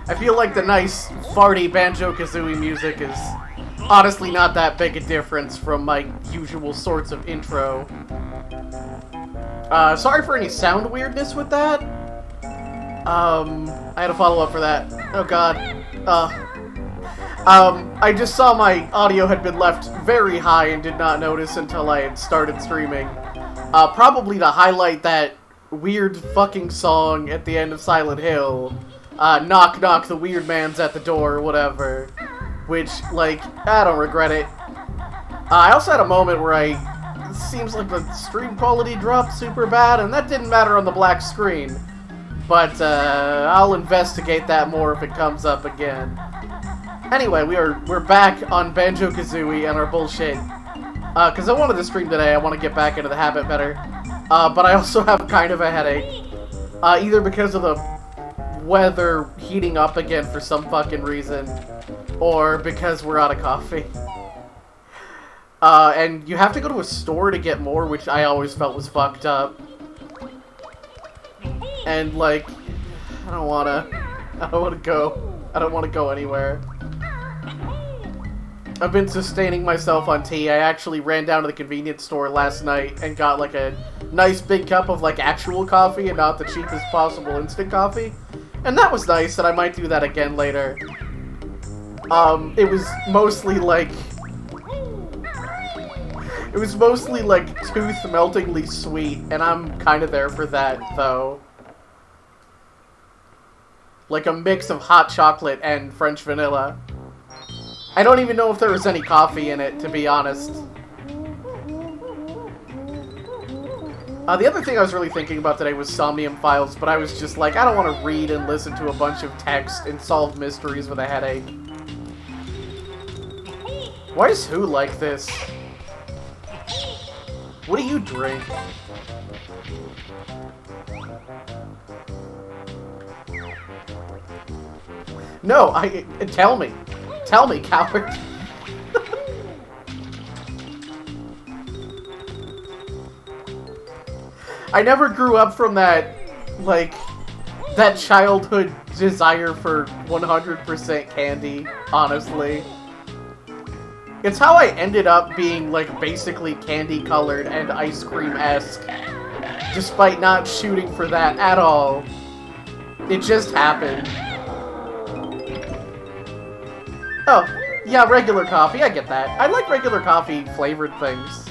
I feel like the nice, farty Banjo Kazooie music is honestly not that big a difference from my usual sorts of intro. Sorry for any sound weirdness with that. I had a follow-up for that. Oh god. I just saw my audio had been left very high and did not notice until I had started streaming. Probably to highlight that weird fucking song at the end of Silent Hill. Knock knock, the weird man's at the door, or whatever. Which, like, I don't regret it. I also had a moment where it seems like the stream quality dropped super bad, and that didn't matter on the black screen. But, I'll investigate that more if it comes up again. Anyway, we're back on Banjo Kazooie and our bullshit. Because I wanted to stream today, I want to get back into the habit better. But I also have kind of a headache. Either because of the weather heating up again for some fucking reason, or because we're out of coffee. And you have to go to a store to get more, which I always felt was fucked up. And, like, I don't wanna go anywhere. I've been sustaining myself on tea. I actually ran down to the convenience store last night and got, like, a nice big cup of, like, actual coffee and not the cheapest possible instant coffee. And that was nice, and I might do that again later. It was mostly, like, tooth-meltingly sweet, and I'm kind of there for that, though. Like a mix of hot chocolate and French vanilla. I don't even know if there was any coffee in it, to be honest. The other thing I was really thinking about today was Somnium Files, but I was just like, I don't want to read and listen to a bunch of text and solve mysteries with a headache. Why is Who like this? What do you drink? No, tell me. Tell me, coward. I never grew up from that, like, that childhood desire for 100% candy, honestly. It's how I ended up being, like, basically candy-colored and ice cream-esque, despite not shooting for that at all. It just happened. Oh, yeah, regular coffee, I get that. I like regular coffee-flavored things.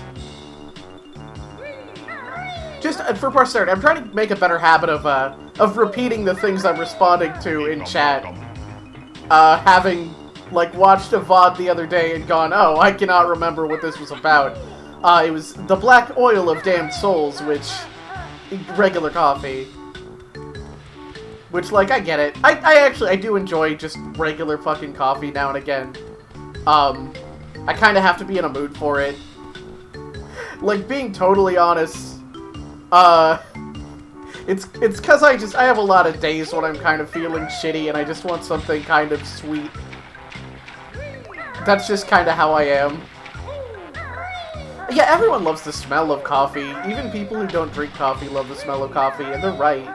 Just for posterity, I'm trying to make a better habit of repeating the things I'm responding to in chat. Having, like, watched a VOD the other day and gone, oh, I cannot remember what this was about. It was The Black Oil of Damned Souls, which... regular coffee. Which, like, I get it. I do enjoy just regular fucking coffee now and again. I kind of have to be in a mood for it. Like, being totally honest... it's because I have a lot of days when I'm kind of feeling shitty and I just want something kind of sweet. That's just kind of how I am. Yeah, everyone loves the smell of coffee. Even people who don't drink coffee love the smell of coffee, and they're right.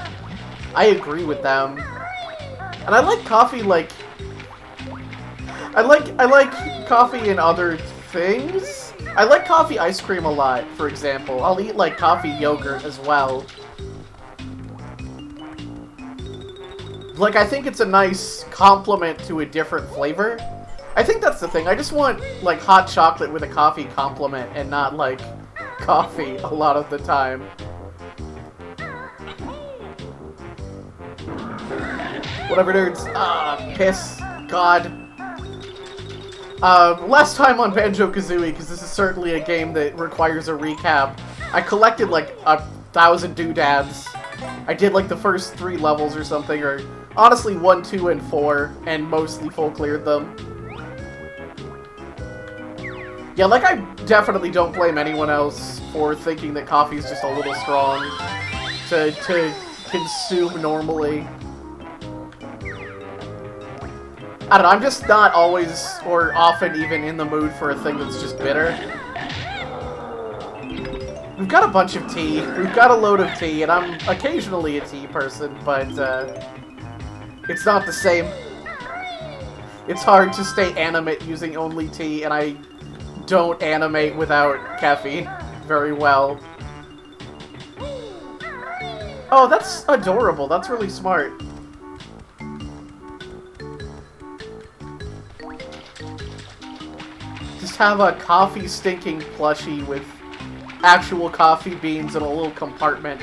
I agree with them. And I like coffee, like... I like coffee in other things. I like coffee ice cream a lot, for example. I'll eat, like, coffee yogurt as well. Like, I think it's a nice complement to a different flavor. I think that's the thing. I just want, like, hot chocolate with a coffee complement and not, like, coffee a lot of the time. Whatever, nerds. Piss. God. Last time on Banjo Kazooie, because this is certainly a game that requires a recap, I collected, like, 1,000 doodads. I did, like, the first 3 levels or something, or honestly 1, 2, and 4, and mostly full cleared them. Yeah, like, I definitely don't blame anyone else for thinking that coffee is just a little strong to consume normally. I don't know, I'm just not always, or often even, in the mood for a thing that's just bitter. We've got a bunch of tea, we've got a load of tea, and I'm occasionally a tea person, but, it's not the same. It's hard to stay animate using only tea, and I don't animate without caffeine very well. Oh, that's adorable. That's really smart. Just have a coffee stinking plushie with actual coffee beans in a little compartment.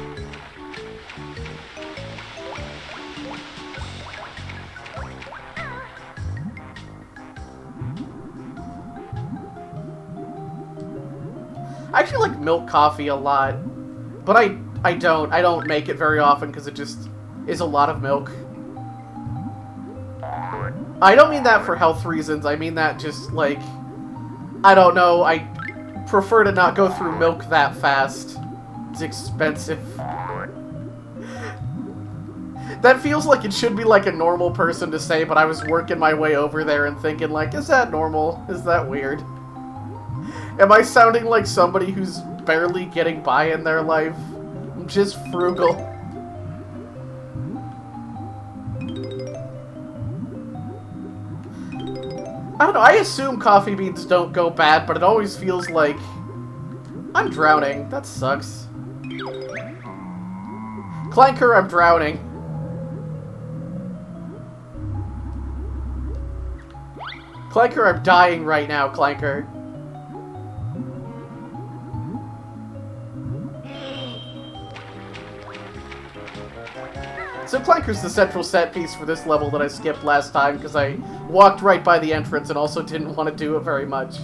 I actually like milk coffee a lot, but I don't make it very often because it just is a lot of milk. I don't mean that for health reasons, I mean that just, like, I don't know, I prefer to not go through milk that fast. It's expensive. That feels like it should be like a normal person to say, but I was working my way over there and thinking, like, is that normal? Is that weird? Am I sounding like somebody who's barely getting by in their life? I'm just frugal. I don't know, I assume coffee beans don't go bad, but it always feels like I'm drowning. That sucks. Clanker, I'm drowning. Clanker, I'm dying right now, Clanker. So Clanker's the central set piece for this level that I skipped last time because I walked right by the entrance and also didn't want to do it very much.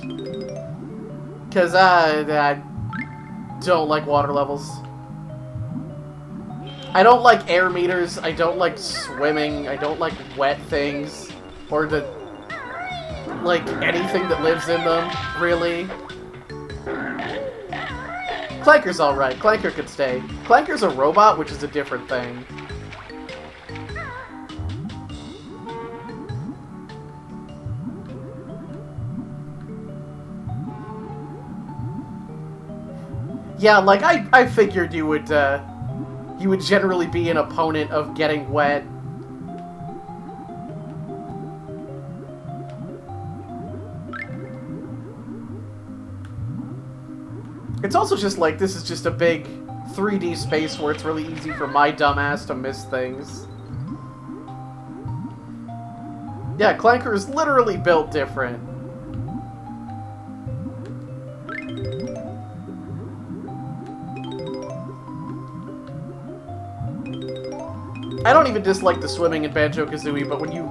Because I don't like water levels. I don't like air meters, I don't like swimming, I don't like wet things, or like anything that lives in them, really. Clanker's alright, Clanker could stay. Clanker's a robot, which is a different thing. Yeah, like, I figured you would generally be an opponent of getting wet. It's also just like, this is just a big 3D space where it's really easy for my dumbass to miss things. Yeah, Clanker is literally built different. I don't even dislike the swimming in Banjo Kazooie, but when you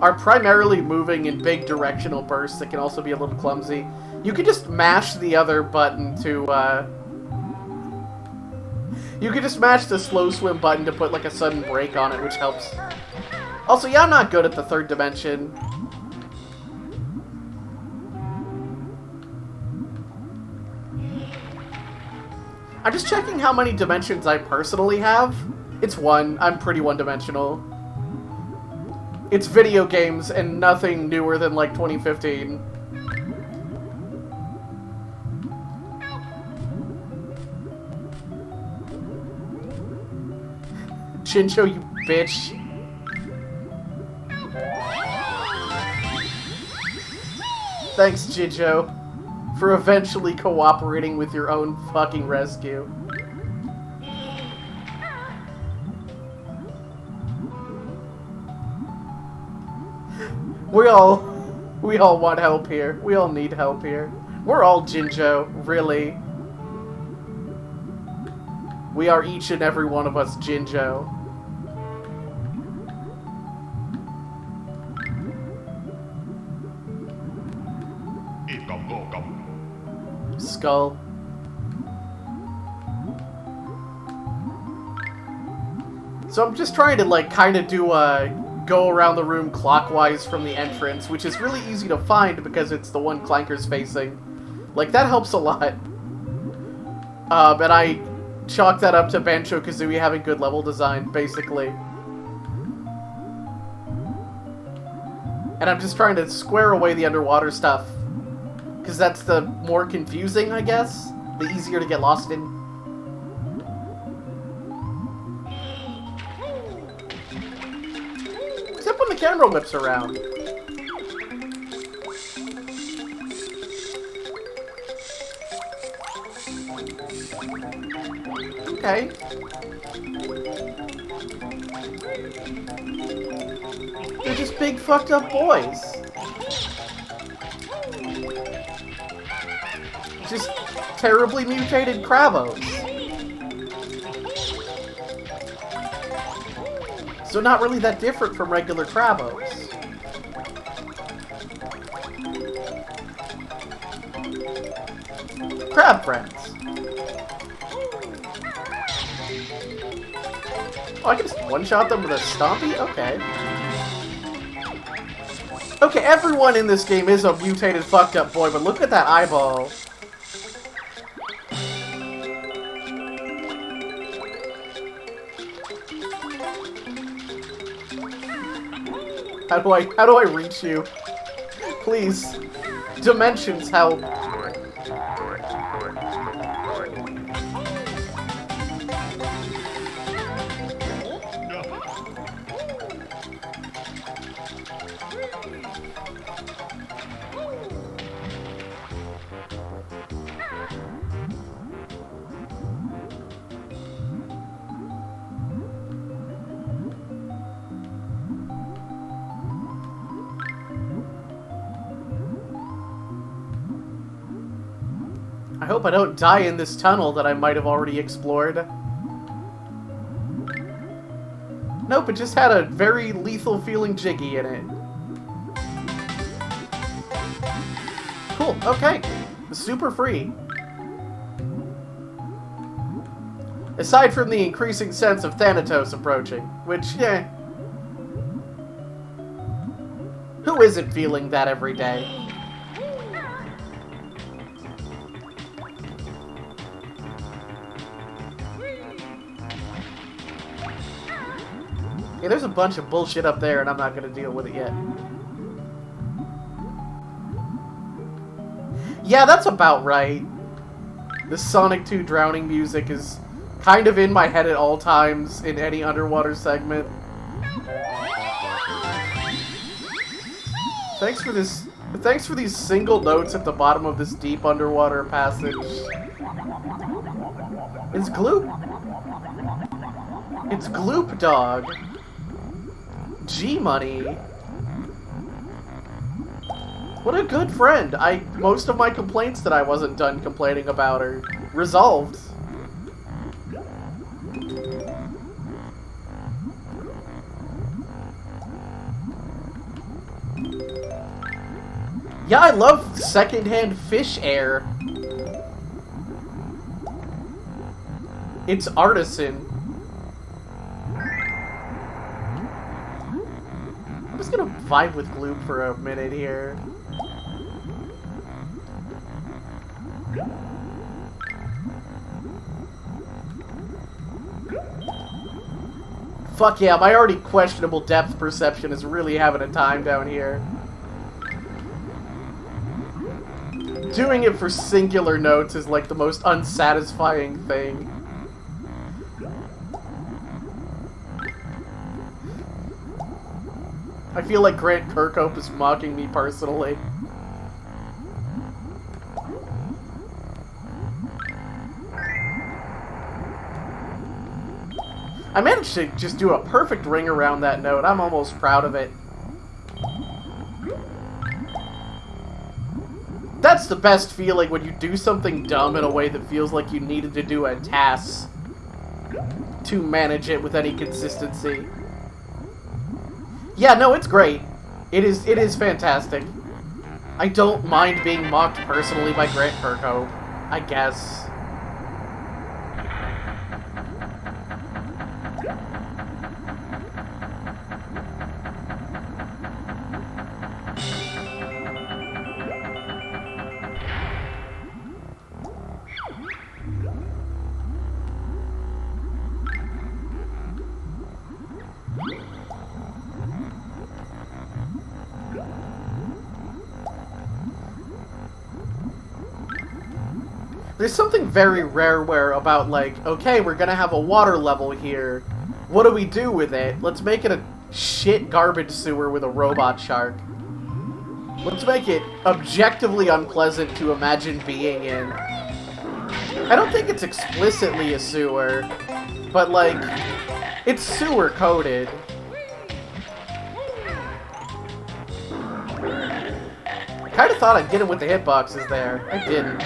are primarily moving in big directional bursts that can also be a little clumsy, you can just mash the other button to, you can just mash the slow swim button to put, like, a sudden break on it, which helps. Also, yeah, I'm not good at the third dimension. I'm just checking how many dimensions I personally have. It's one. I'm pretty one-dimensional. It's video games and nothing newer than, like, 2015. Jinjo, you bitch. Thanks, Jinjo, for eventually cooperating with your own fucking rescue. We all want help here. We all need help here. We're all Jinjo, really. We are each and every one of us Jinjo. Skull. So I'm just trying to, like, kind of do a go around the room clockwise from the entrance, which is really easy to find because it's the one Clanker's facing. Like, that helps a lot. And I chalk that up to Banjo Kazooie having good level design, basically. And I'm just trying to square away the underwater stuff, because that's the more confusing, I guess. The easier to get lost in. Except when the camera whips around. Okay. They're just big fucked up boys. Just terribly mutated Krabos. So not really that different from regular Krabos. Crab friends. Oh, I can just one-shot them with a Stompy? Okay. Okay, everyone in this game is a mutated fucked up boy, but look at that eyeball. How do I reach you? Please. Dimensions help. I hope I don't die in this tunnel that I might have already explored. Nope, it just had a very lethal feeling Jiggy in it. Cool, okay. Super free. Aside from the increasing sense of Thanatos approaching, which, eh. Who isn't feeling that every day? Yeah, there's a bunch of bullshit up there, and I'm not gonna deal with it yet. Yeah, that's about right. The Sonic 2 drowning music is kind of in my head at all times in any underwater segment. Thanks for these single notes at the bottom of this deep underwater passage. It's Gloop. It's Gloop Dog. G-Money. What a good friend. Most of my complaints that I wasn't done complaining about are resolved. Yeah, I love secondhand fish air. It's artisan. I'm just gonna vibe with Gloop for a minute here. Fuck yeah, my already questionable depth perception is really having a time down here. Doing it for singular notes is like the most unsatisfying thing. I feel like Grant Kirkhope is mocking me personally. I managed to just do a perfect ring around that note. I'm almost proud of it. That's the best feeling, when you do something dumb in a way that feels like you needed to do a task to manage it with any consistency. Yeah, no, it's great. It is fantastic. I don't mind being mocked personally by Grant Kirkhope, I guess. There's something very rareware about, like, okay, we're gonna have a water level here. What do we do with it? Let's make it a shit garbage sewer with a robot shark. Let's make it objectively unpleasant to imagine being in. I don't think it's explicitly a sewer, but like, it's sewer coded. Kinda thought I'd get him with the hitboxes there. I didn't.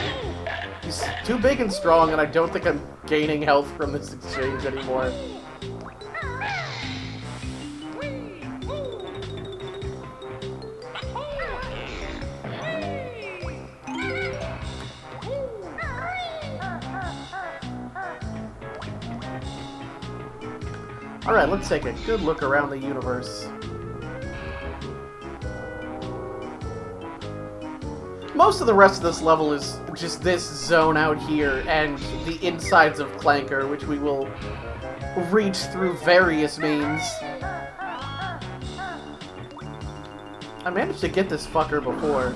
He's too big and strong, and I don't think I'm gaining health from this exchange anymore. Alright, let's take a good look around the universe. Most of the rest of this level is just this zone out here and the insides of Clanker, which we will reach through various means. I managed to get this fucker before.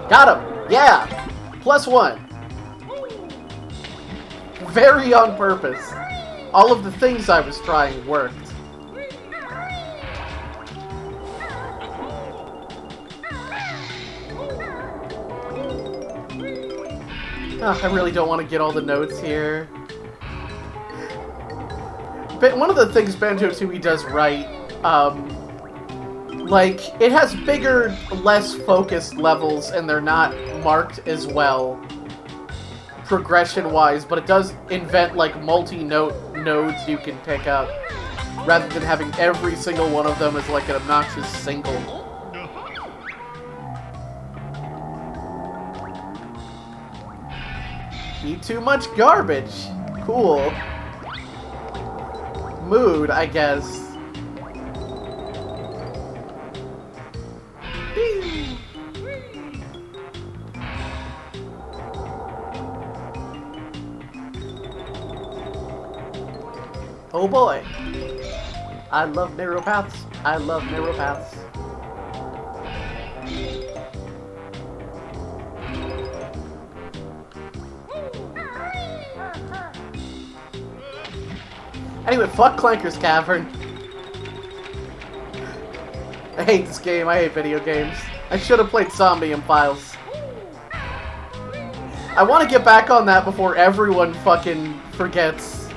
Got him! Yeah! +1. Very on purpose. All of the things I was trying worked. I really don't want to get all the notes here. But one of the things Banjo Kazooie does right, like, it has bigger, less focused levels, and they're not marked as well, progression-wise, but it does invent, like, multi-note nodes you can pick up, rather than having every single one of them as, like, an obnoxious single. Eat too much garbage. Cool. Mood, I guess. Oh boy. I love narrow paths. I love narrow paths. Anyway, fuck Clanker's Cavern. I hate this game. I hate video games. I should have played Somnium Files. I want to get back on that before everyone fucking forgets.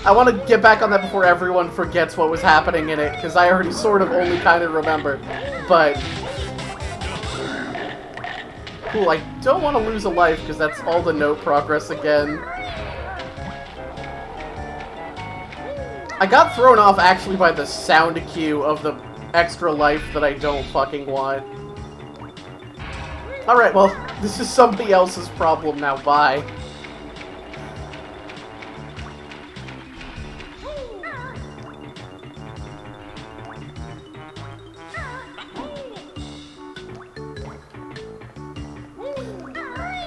I want to get back on that before everyone forgets what was happening in it, because I already sort of only kind of remember. But... cool, I don't want to lose a life, because that's all the note progress again. I got thrown off actually by the sound cue of the extra life that I don't fucking want. Alright, well, this is somebody else's problem now, bye.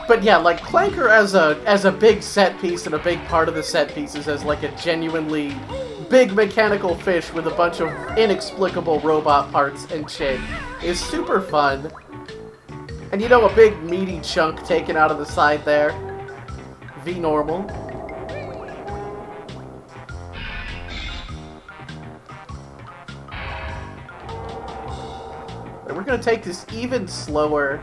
But yeah, like, Clanker as a big set piece and a big part of the set pieces as like a genuinely big mechanical fish with a bunch of inexplicable robot parts and shit is super fun. And you know, a big meaty chunk taken out of the side there. V-normal. We're gonna take this even slower.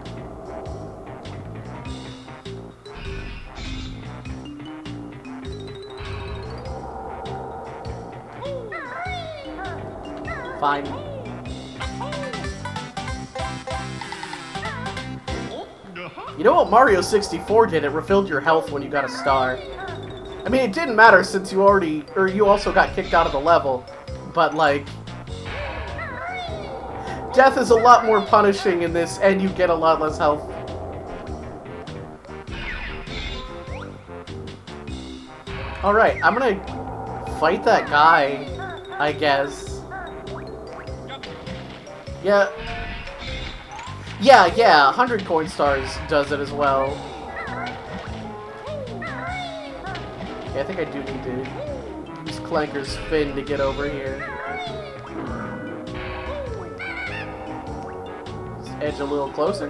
Fine. You know what Mario 64 did? It refilled your health when you got a star. I mean, it didn't matter since you also got kicked out of the level. But, like... death is a lot more punishing in this, and you get a lot less health. Alright, I'm gonna fight that guy, I guess. Yeah, 100 coin stars does it as well. Okay, I think I do need to use Clanker's fin to get over here. Let's edge a little closer.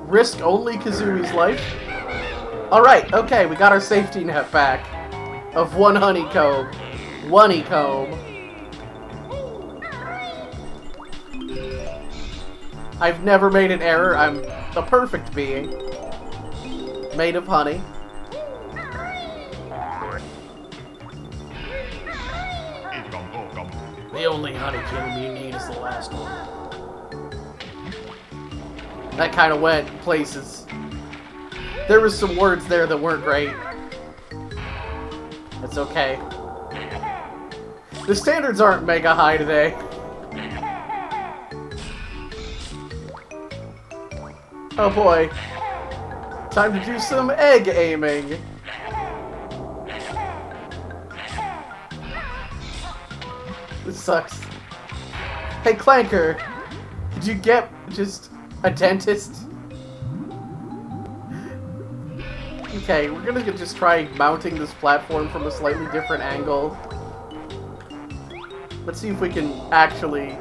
Risk only Kazooie's life. Alright, okay, we got our safety net back. Of one honeycomb. Honeycomb. I've never made an error. I'm a perfect being. Made of honey. The only honey cube you need is the last one. That kind of went places. There was some words there that weren't great. It's okay. The standards aren't mega high today. Oh boy. Time to do some egg aiming. This sucks. Hey Clanker, did you get just a dentist? Okay, we're gonna just try mounting this platform from a slightly different angle. Let's see if we can actually...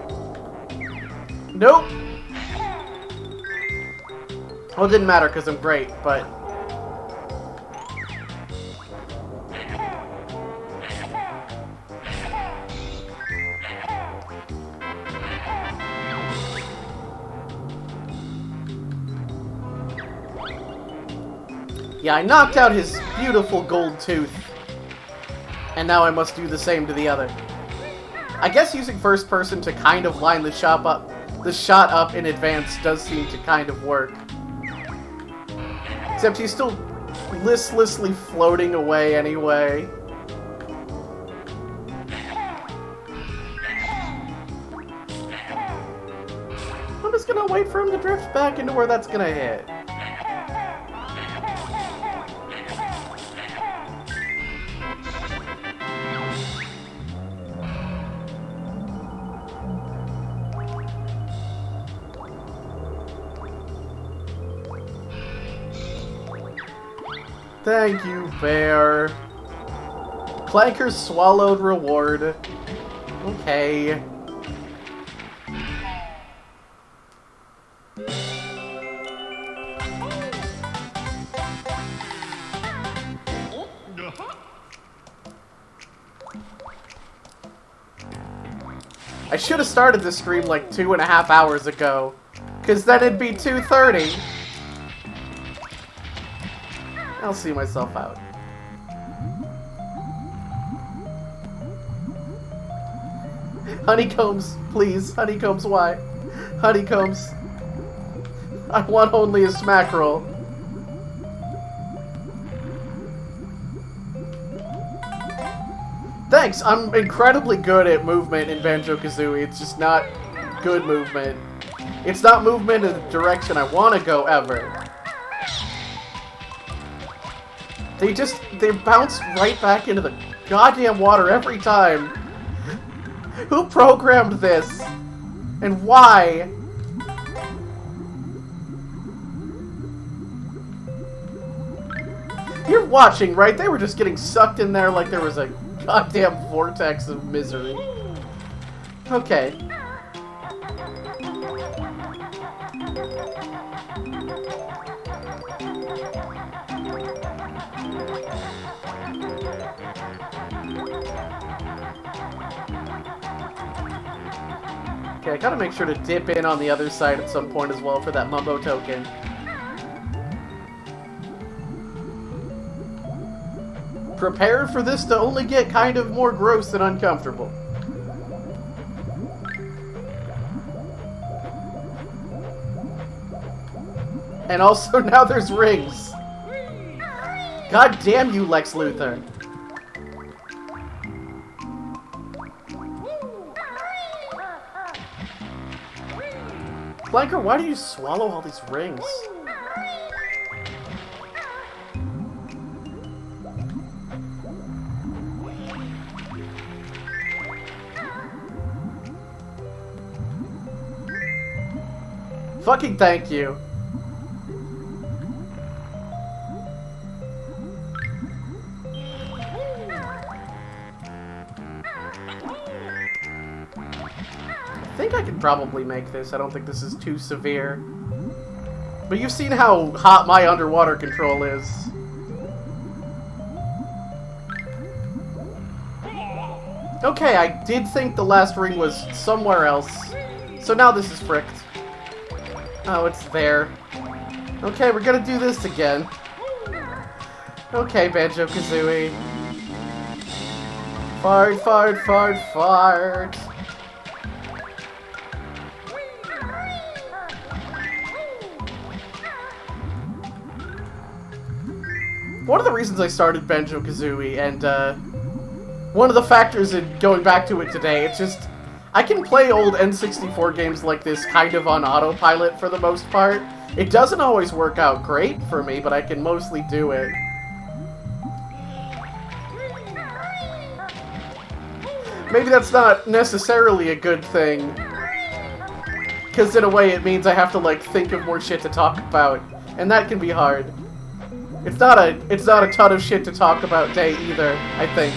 Nope! Well, it didn't matter because I'm great, but... Yeah, I knocked out his beautiful gold tooth. And now I must do the same to the other. I guess using first person to kind of line the shot up in advance does seem to kind of work. Except he's still listlessly floating away anyway. I'm just gonna wait for him to drift back into where that's gonna hit. Thank you, bear. Clanker's swallowed reward. Okay. I should have started this stream like 2.5 hours ago, because then it'd be 2:30. I'll see myself out. Honeycombs, please. Honeycombs, why? Honeycombs. I want only a smack roll. Thanks, I'm incredibly good at movement in Banjo Kazooie. It's just not good movement. It's not movement in the direction I want to go ever. They bounce right back into the goddamn water every time. Who programmed this? And why? You're watching, right? They were just getting sucked in there like there was a goddamn vortex of misery. Okay. Okay, I gotta make sure to dip in on the other side at some point as well for that Mumbo token. Prepare for this to only get kind of more gross and uncomfortable. And also now there's rings. God damn you, Lex Luthor. Blanker, why do you swallow all these rings? Fucking thank you. I think I can probably make this. I don't think this is too severe. But you've seen how hot my underwater control is. Okay, I did think the last ring was somewhere else. So now this is fricked. Oh, it's there. Okay, we're gonna do this again. Okay, Banjo Kazooie. Fart, fart, fart, fart. One of the reasons I started Banjo Kazooie, and one of the factors in going back to it today, it's just I can play old N64 games like this kind of on autopilot for the most part. It doesn't always work out great for me, but I can mostly do it. Maybe that's not necessarily a good thing, because in a way it means I have to, like, think of more shit to talk about, and that can be hard. It's not a ton of shit to talk about day either, I think.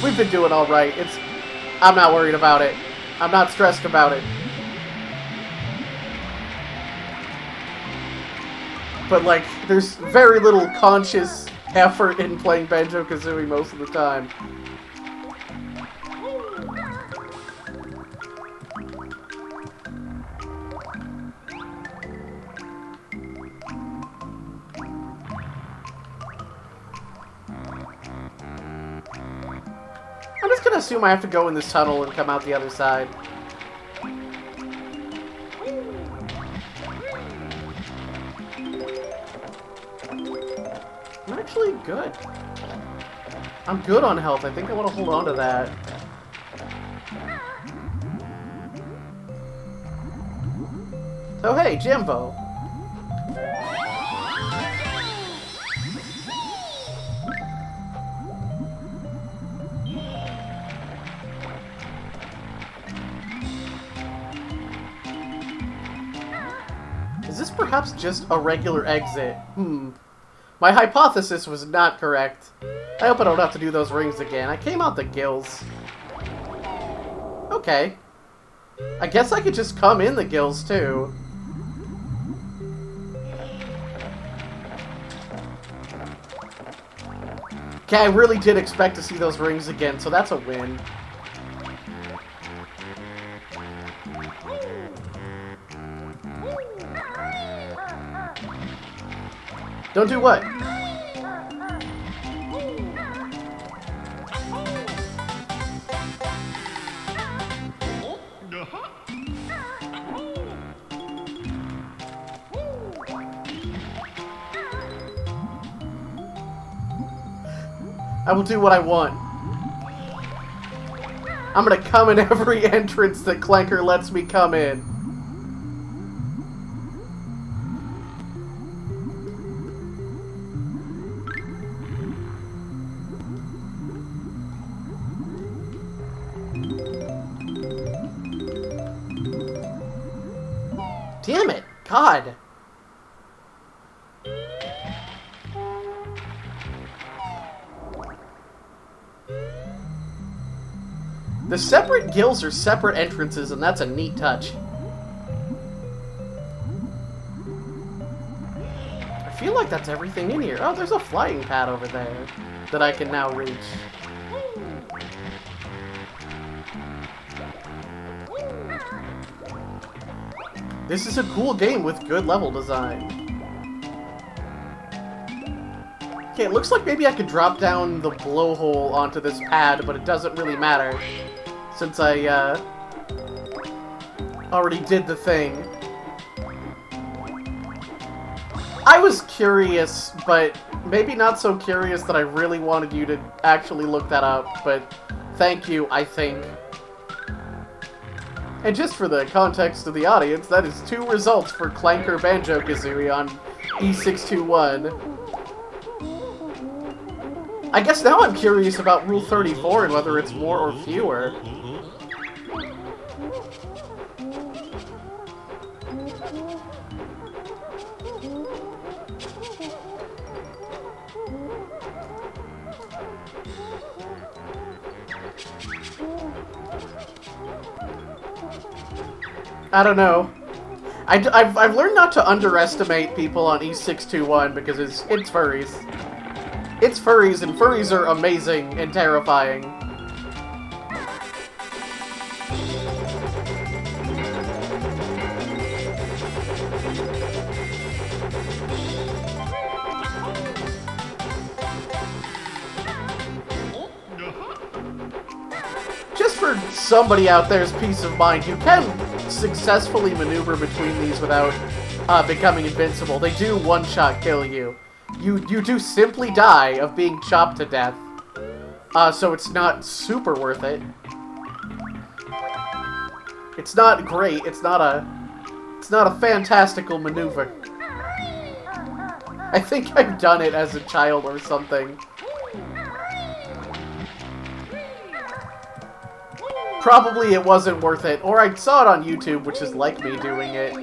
We've been doing alright. I'm not worried about it. I'm not stressed about it. But, like, there's very little conscious effort in playing Banjo Kazooie most of the time. I'm just gonna assume I have to go in this tunnel and come out the other side. I'm actually good. I'm good on health. I think I want to hold on to that. Oh hey, Jimbo. Is this perhaps just a regular exit? My hypothesis was not correct. I hope I don't have to do those rings again. I came out the gills. Okay. I guess I could just come in the gills, too. Okay, I really did expect to see those rings again, so that's a win. Don't do what? I will do what I want. I'm gonna come in every entrance that Clanker lets me come in. Damn it! God! The separate gills are separate entrances, and that's a neat touch. I feel like that's everything in here. Oh, there's a flying pad over there that I can now reach. This is a cool game with good level design. Okay, it looks like maybe I could drop down the blowhole onto this pad, but it doesn't really matter, since I, already did the thing. I was curious, but maybe not so curious that I really wanted you to actually look that up, but thank you, I think. And just for the context of the audience, that is 2 results for Clanker Banjo Kazooie on E621. I guess now I'm curious about Rule 34 and whether it's more or fewer. I don't know. I've learned not to underestimate people on E621 because it's furries. It's furries, and furries are amazing and terrifying. somebody out there's peace of mind. You can successfully maneuver between these without becoming invincible. They do one-shot kill you. You do simply die of being chopped to death. So it's not super worth it. It's not great. It's not a fantastical maneuver. I think I've done it as a child or something. Probably it wasn't worth it, or I saw it on YouTube, which is like me doing it.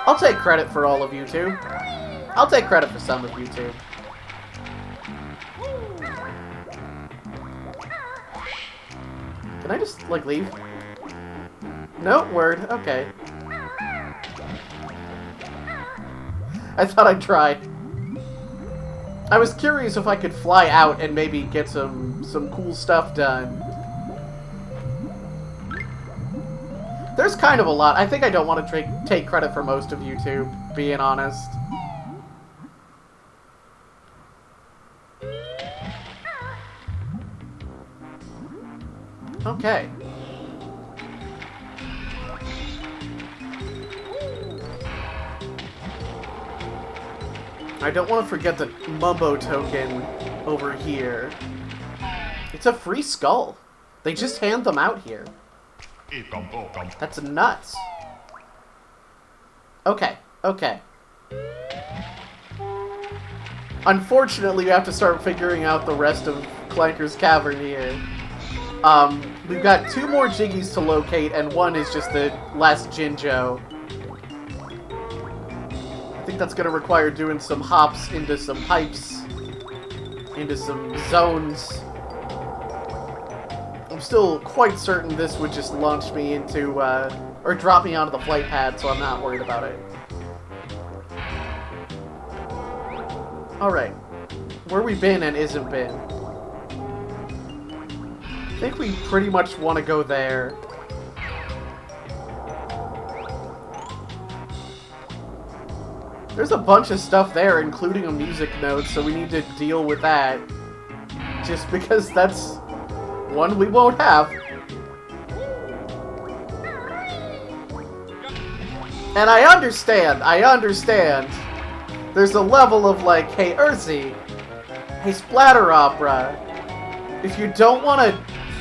I'll take credit for all of YouTube. I'll take credit for some of YouTube. Can I just, like, leave? No? Word. Okay. I thought I'd try. I was curious if I could fly out and maybe get some cool stuff done. There's kind of a lot. I think I don't want to take credit for most of YouTube, being honest. Okay. I don't want to forget the Mumbo token over here. It's a free skull. They just hand them out here. That's nuts. Okay, okay. Unfortunately, we have to start figuring out the rest of Clanker's Cavern here. We've got 2 more Jiggies to locate, and one is just the last Jinjo. I think that's gonna require doing some hops into some pipes, into some zones. I'm still quite certain this would just launch me into, or drop me onto the flight pad, so I'm not worried about it. Alright. Where we been and isn't been? I think we pretty much want to go there. There's a bunch of stuff there, including a music note, so we need to deal with that. Just because that's one we won't have. And I understand. There's a level of like, hey Urzi, hey Splatter Opera, if you don't want to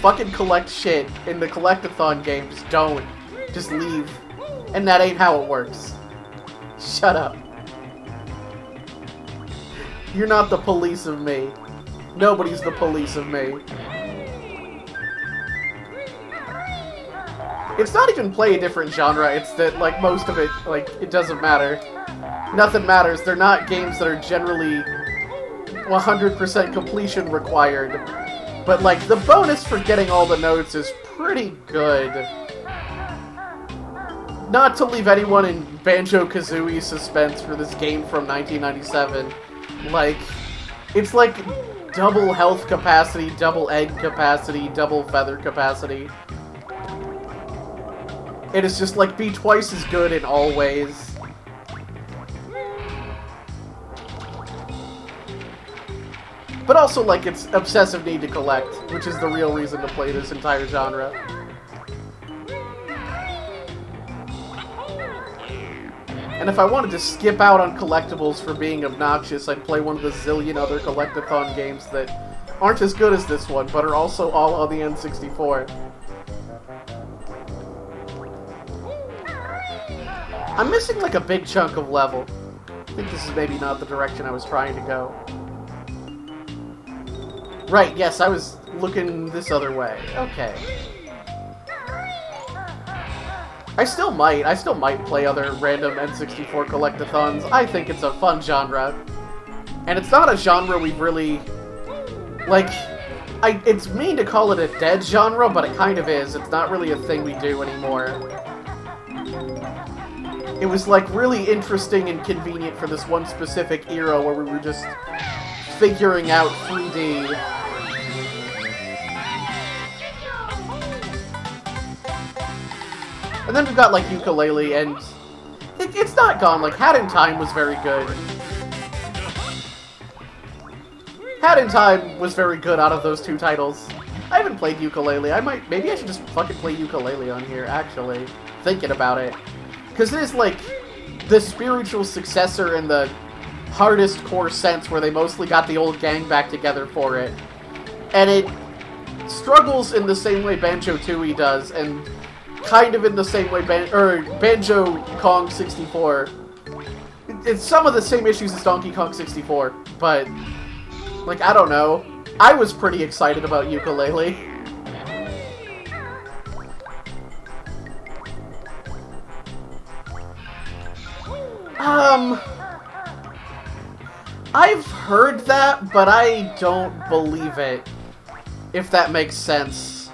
fucking collect shit in the collectathon games, don't. Just leave. And that ain't how it works. Shut up. You're not the police of me. Nobody's the police of me. It's not even play a different genre, it's that, like, most of it, like, it doesn't matter. Nothing matters. They're not games that are generally 100% completion required. But, like, the bonus for getting all the notes is pretty good. Not to leave anyone in Banjo Kazooie suspense for this game from 1997. Like, it's like double health capacity, double egg capacity, double feather capacity. It is just like, be twice as good in all ways. But also, like, it's obsessive need to collect, which is the real reason to play this entire genre. And if I wanted to skip out on collectibles for being obnoxious, I'd play one of the zillion other collectathon games that aren't as good as this one, but are also all on the N64. I'm missing, like, a big chunk of level. I think this is maybe not the direction I was trying to go. Right, yes, I was looking this other way. Okay. I still might play other random N64 collectathons. I think it's a fun genre. And it's not a genre we've really... Like, it's mean to call it a dead genre, but it kind of is. It's not really a thing we do anymore. It was, like, really interesting and convenient for this one specific era where we were just figuring out 3D. And then we've got, like, Ukulele, and it's not gone. Like, Hat in Time was very good. Hat in Time was very good out of those two titles. I haven't played Yooka-Laylee. Maybe I should just fucking play Yooka-Laylee on here, actually. Thinking about it. Because it is, like, the spiritual successor in the hardest core sense where they mostly got the old gang back together for it. And it struggles in the same way Banjo Tooie does, and kind of in the same way Banjo Kong 64. It's some of the same issues as Donkey Kong 64, but, like, I don't know. I was pretty excited about Yooka-Laylee. I've heard that, but I don't believe it, if that makes sense.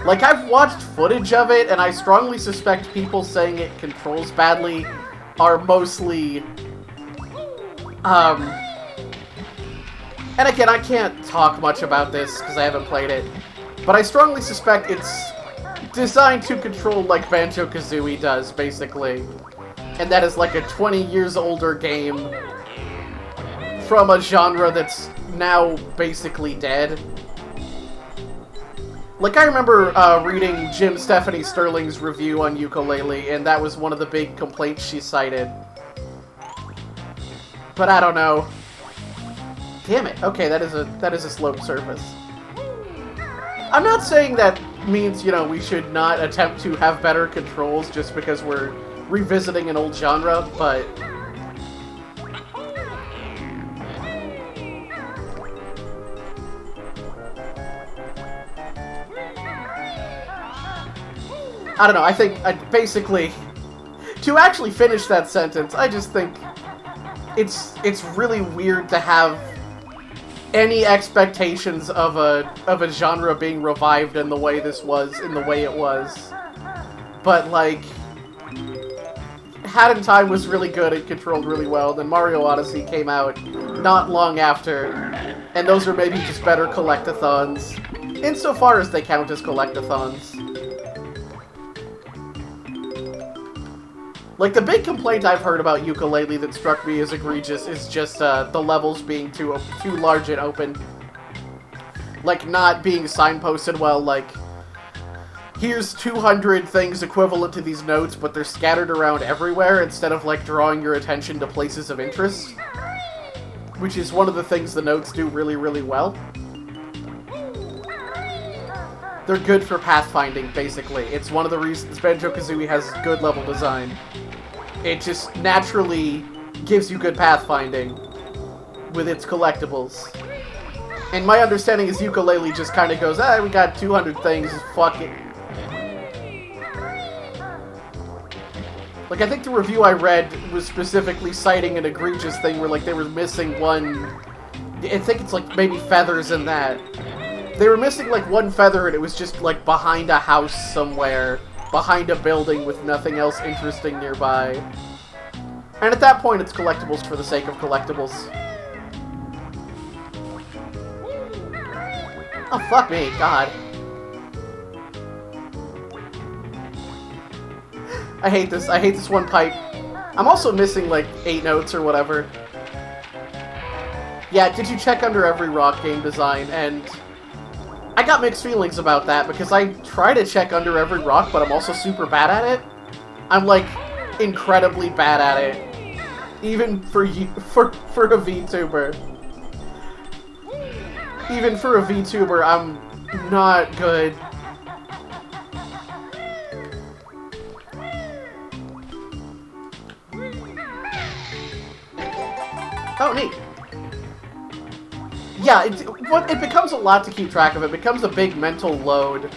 Like, I've watched footage of it, and I strongly suspect people saying it controls badly are mostly, and again, I can't talk much about this because I haven't played it, but I strongly suspect it's designed to control like Banjo Kazooie does, basically. And that is like a 20 years older game from a genre that's now basically dead. Like, I remember reading Jim Stephanie Sterling's review on Yooka-Laylee, and that was one of the big complaints she cited. But I don't know. Damn it. Okay, that is a sloped surface. I'm not saying that means, you know, we should not attempt to have better controls just because we're revisiting an old genre, but I don't know, I think, basically, to actually finish that sentence, I just think it's really weird to have any expectations of a genre being revived in the way this was, in the way it was. But, like, Hat in Time was really good, it controlled really well, then Mario Odyssey came out not long after, and those are maybe just better collectathons, insofar as they count as collectathons. Like, the big complaint I've heard about Yooka-Laylee that struck me as egregious is just the levels being too large and open. Like, not being signposted well, like, here's 200 things equivalent to these notes, but they're scattered around everywhere instead of, like, drawing your attention to places of interest. Which is one of the things the notes do really, really well. They're good for pathfinding, basically. It's one of the reasons Banjo Kazooie has good level design. It just naturally gives you good pathfinding with its collectibles. And my understanding is Yooka-Laylee just kind of goes, we got 200 things, fuck it. Like, I think the review I read was specifically citing an egregious thing where, like, they were missing one... I think it's, like, maybe feathers in that. They were missing, like, one feather, and it was just, like, behind a house somewhere. Behind a building with nothing else interesting nearby. And at that point, it's collectibles for the sake of collectibles. Oh, fuck me, God. I hate this one pipe. I'm also missing, like, 8 notes or whatever. Yeah, did you check under every rock game design? And I got mixed feelings about that, because I try to check under every rock, but I'm also super bad at it. I'm, like, incredibly bad at it. Even for a VTuber. Even for a VTuber, I'm not good. Oh, neat. Yeah, it becomes a lot to keep track of. It becomes a big mental load.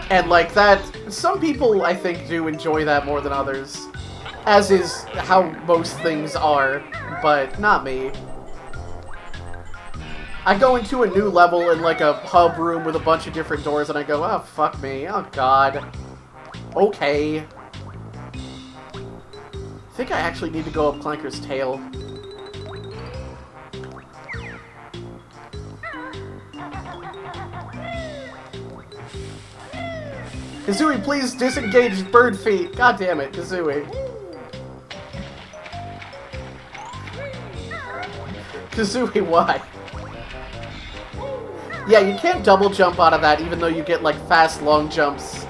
And, like, that... Some people, I think, do enjoy that more than others. As is how most things are, but not me. I go into a new level in, like, a hub room with a bunch of different doors, and I go, oh, fuck me. Oh, God. Okay. I think I actually need to go up Clanker's tail. Kazooie, please disengage bird feet. God damn it, Kazooie. Kazooie, why? Yeah, you can't double jump out of that, even though you get, like, fast long jumps.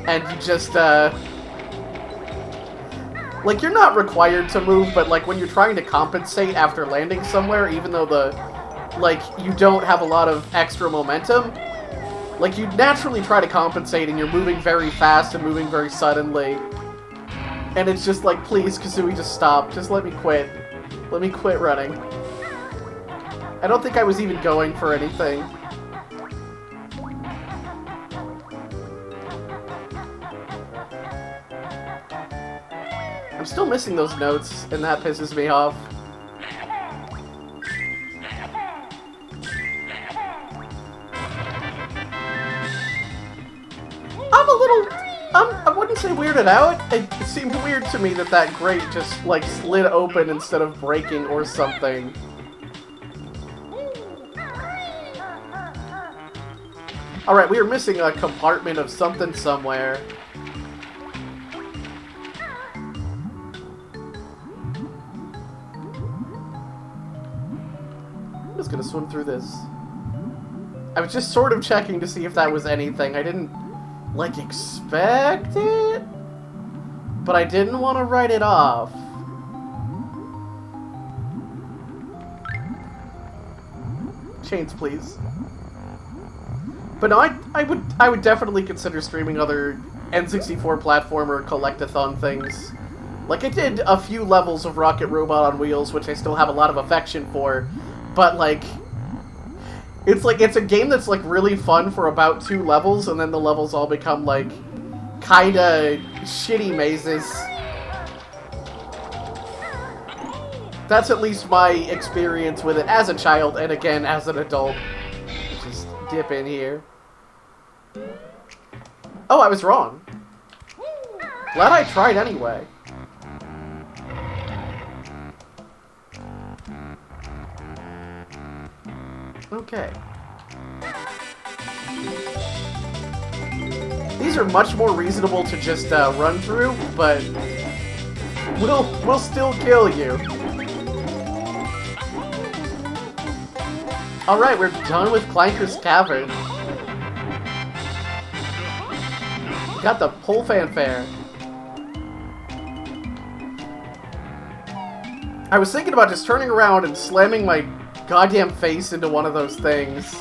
And you just, like, you're not required to move, but, like, when you're trying to compensate after landing somewhere, even though like, you don't have a lot of extra momentum, like, you naturally try to compensate, and you're moving very fast and moving very suddenly. And it's just like, please, Kazooie, just stop. Just let me quit. Let me quit running. I don't think I was even going for anything. I'm still missing those notes, and that pisses me off. I'm a little... I wouldn't say weirded out. It seemed weird to me that that grate just, like, slid open instead of breaking or something. Alright, we are missing a compartment of something somewhere. I'm just gonna swim through this. I was just sort of checking to see if that was anything. I didn't, like, expect it, but I didn't want to write it off. Chains, please. But no, I would definitely consider streaming other N64 platformer collectathon things. Like, I did a few levels of Rocket Robot on Wheels, which I still have a lot of affection for, but, like, it's a game that's, like, really fun for about 2 levels, and then the levels all become, like, kinda shitty mazes. That's at least my experience with it as a child, and again, as an adult. Just dip in here. Oh, I was wrong. Glad I tried anyway. Okay. These are much more reasonable to just run through, but we'll still kill you. Alright, we're done with Clanker's Cavern. Got the pull fanfare. I was thinking about just turning around and slamming my goddamn face into one of those things.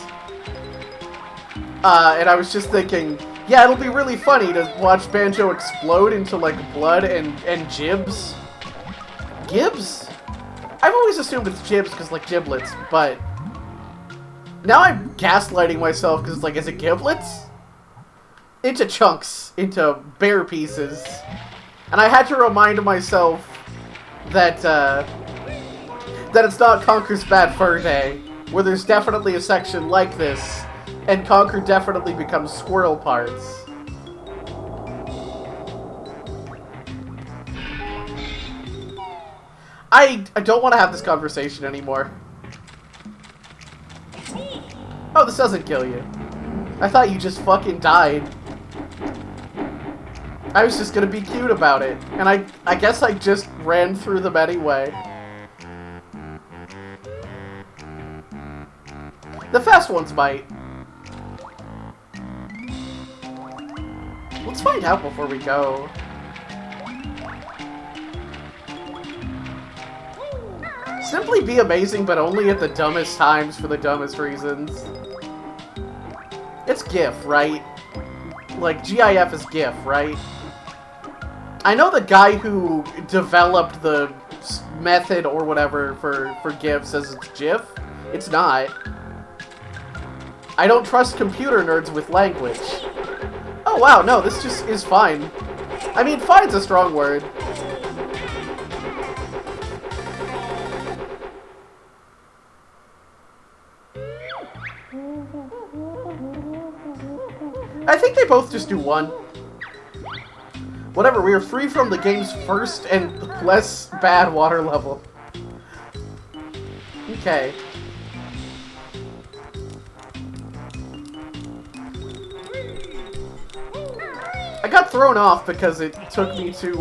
And I was just thinking, yeah, it'll be really funny to watch Banjo explode into, like, blood and gibs. Gibs? I've always assumed it's gibs because, like, giblets, but now I'm gaslighting myself because, like, is it giblets? Into chunks, into bare pieces. And I had to remind myself that, that it's not Conker's Bad Fur Day, where there's definitely a section like this, and Conker definitely becomes squirrel parts. I don't want to have this conversation anymore. Oh, this doesn't kill you. I thought you just fucking died. I was just gonna be cute about it, and I guess I just ran through them anyway. The fast ones might. Let's find out before we go. Simply be amazing, but only at the dumbest times for the dumbest reasons. It's GIF, right? Like, GIF is GIF, right? I know the guy who developed the method or whatever for GIF says it's GIF. It's not. I don't trust computer nerds with language. Oh wow, no, this just is fine. I mean, fine's a strong word. I think they both just do one. Whatever, we are free from the game's first and less bad water level. Okay. I got thrown off because it took me to,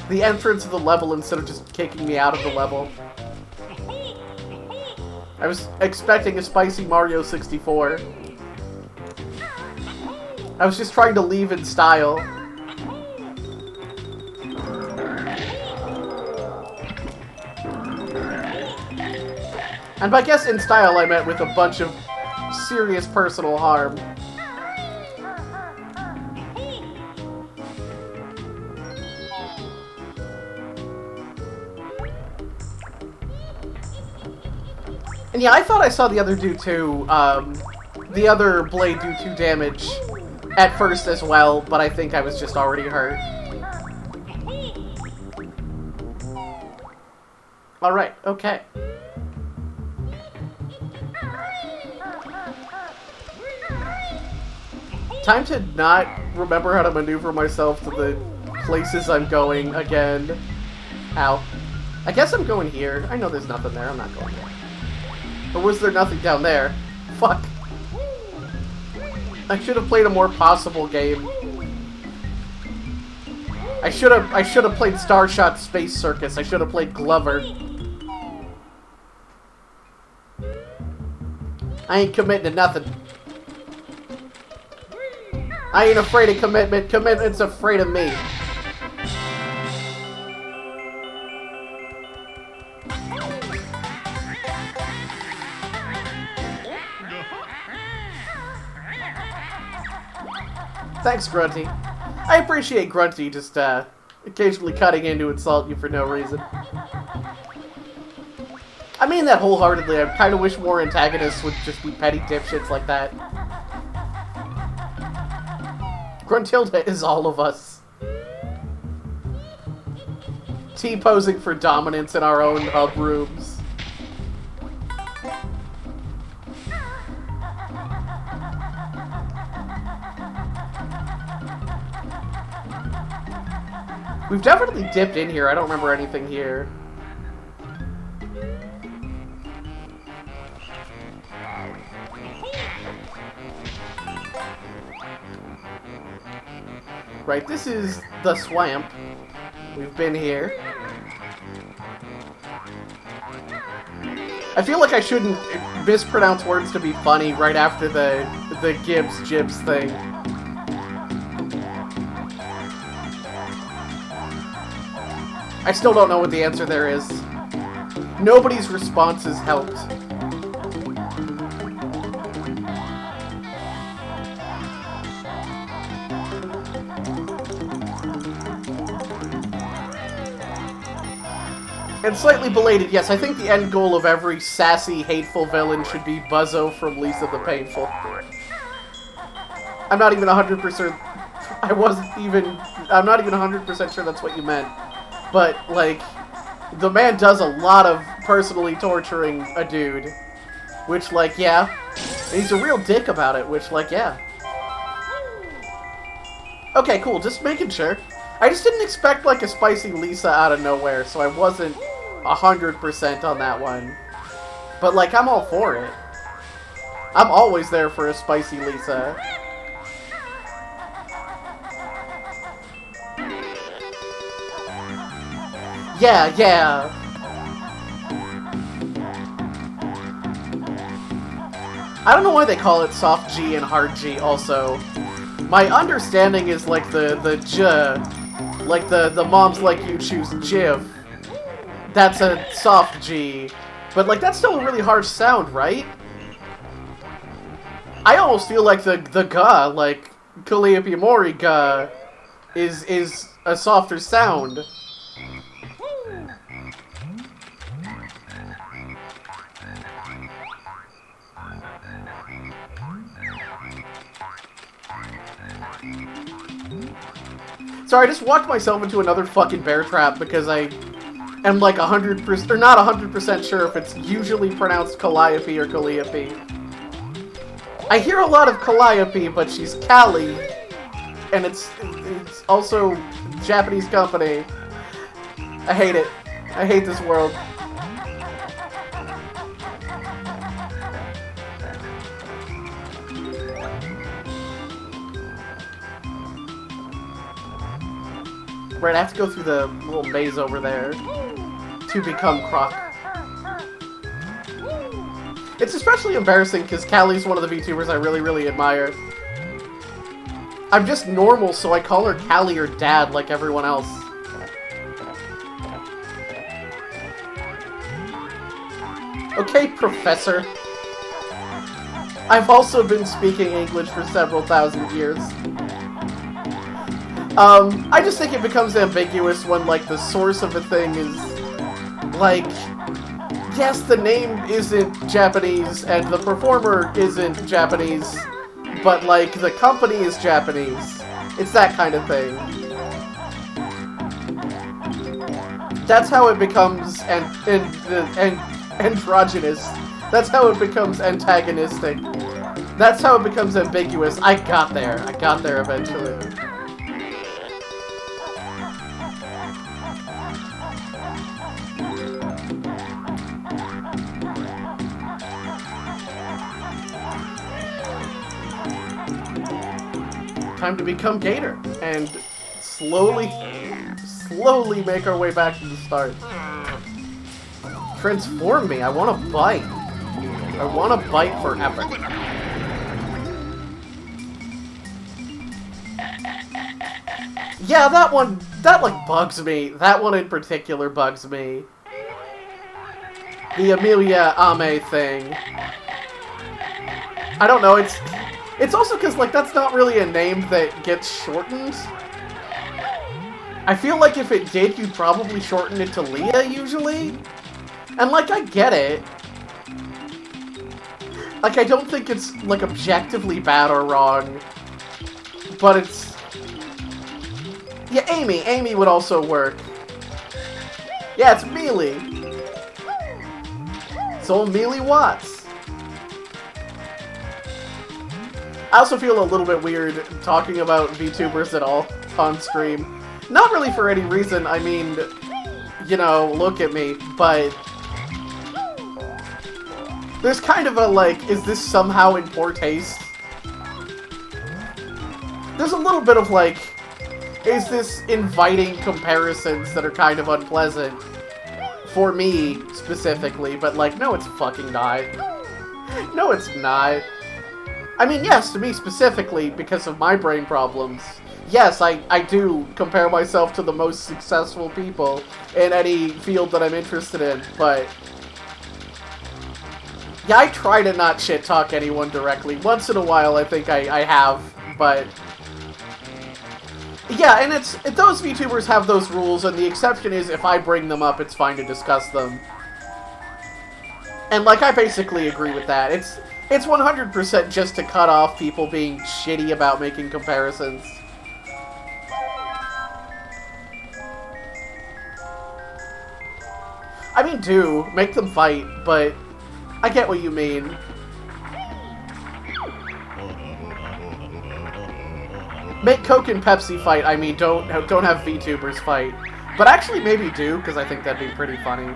the entrance of the level instead of just kicking me out of the level. I was expecting a spicy Mario 64. I was just trying to leave in style. And by guess in style, I meant with a bunch of serious personal harm. And yeah, I thought I saw the other do too, the other blade do 2 damage at first as well, but I think I was just already hurt. Alright, okay. Time to not remember how to maneuver myself to the places I'm going again. Ow. I guess I'm going here. I know there's nothing there. I'm not going there. Or was there nothing down there? Fuck. I should have played a more possible game. I should have played Starshot Space Circus. I should have played Glover. I ain't committing to nothing. I ain't afraid of commitment. Commitment's afraid of me. Thanks, Grunty. I appreciate Grunty just occasionally cutting in to insult you for no reason. I mean that wholeheartedly. I kind of wish more antagonists would just be petty dipshits like that. Gruntilda is all of us. T-posing for dominance in our own hub rooms. We've definitely dipped in here. I don't remember anything here. Right, this is the swamp. We've been here. I feel like I shouldn't mispronounce words to be funny right after the Gibbs Jibs thing. I still don't know what the answer there is. Nobody's responses helped. And slightly belated, yes, I think the end goal of every sassy, hateful villain should be Buzzo from Lisa the Painful. I'm not even 100%... I'm not even 100% sure that's what you meant. But, like, the man does a lot of personally torturing a dude. Which, like, yeah. And he's a real dick about it, which, like, yeah. Okay, cool, just making sure. I just didn't expect, like, a spicy Lisa out of nowhere, so I wasn't 100% on that one. But, like, I'm all for it. I'm always there for a spicy Lisa. Yeah, yeah. I don't know why they call it soft G and hard G also. My understanding is like the J, like the moms like you choose Jiv. That's a soft G. But like that's still a really harsh sound, right? I almost feel like the guh, like Calliope Mori guh, is a softer sound. Sorry, I just walked myself into another fucking bear trap because I am like 100%, or not 100% sure if it's usually pronounced Calliope or Calliope. I hear a lot of Calliope, but she's Callie, and it's also a Japanese company. I hate it. I hate this world. Right, I have to go through the little maze over there to become Croc. It's especially embarrassing because Callie's one of the VTubers I really, really admire. I'm just normal, so I call her Callie or Dad like everyone else. Okay, Professor. I've also been speaking English for several thousand years. I just think it becomes ambiguous when, like, the source of a thing is, like, yes, the name isn't Japanese and the performer isn't Japanese, but, like, the company is Japanese. It's that kind of thing. That's how it becomes androgynous. That's how it becomes antagonistic. That's how it becomes ambiguous. I got there. I got there eventually. Time to become Gator and slowly make our way back to the start. Transform me. I want to bite. I want to bite forever. Yeah, that one, like, bugs me. That one in particular bugs me. The Amelia Ame thing. I don't know, it's also because, like, that's not really a name that gets shortened. I feel like if it did, you'd probably shorten it to Leah, usually. And, like, I get it. Like, I don't think it's, like, objectively bad or wrong. But it's... Yeah, Amy. Amy would also work. Yeah, it's Mealy. It's old Mealy Watts. I also feel a little bit weird talking about VTubers at all on stream. Not really for any reason, I mean, you know, look at me, but... There's kind of a, like, is this somehow in poor taste? There's a little bit of, like, is this inviting comparisons that are kind of unpleasant? For me, specifically, but, like, no, it's fucking not. No, it's not. I mean, yes, to me specifically, because of my brain problems. Yes, I do compare myself to the most successful people in any field that I'm interested in, but... Yeah, I try to not shit-talk anyone directly. Once in a while, I think I have, but... Yeah, and those VTubers have those rules, and the exception is if I bring them up, it's fine to discuss them. And, like, I basically agree with that. It's 100% just to cut off people being shitty about making comparisons. I mean, do. Make them fight, but I get what you mean. Make Coke and Pepsi fight, I mean, don't have VTubers fight. But actually maybe do, because I think that'd be pretty funny.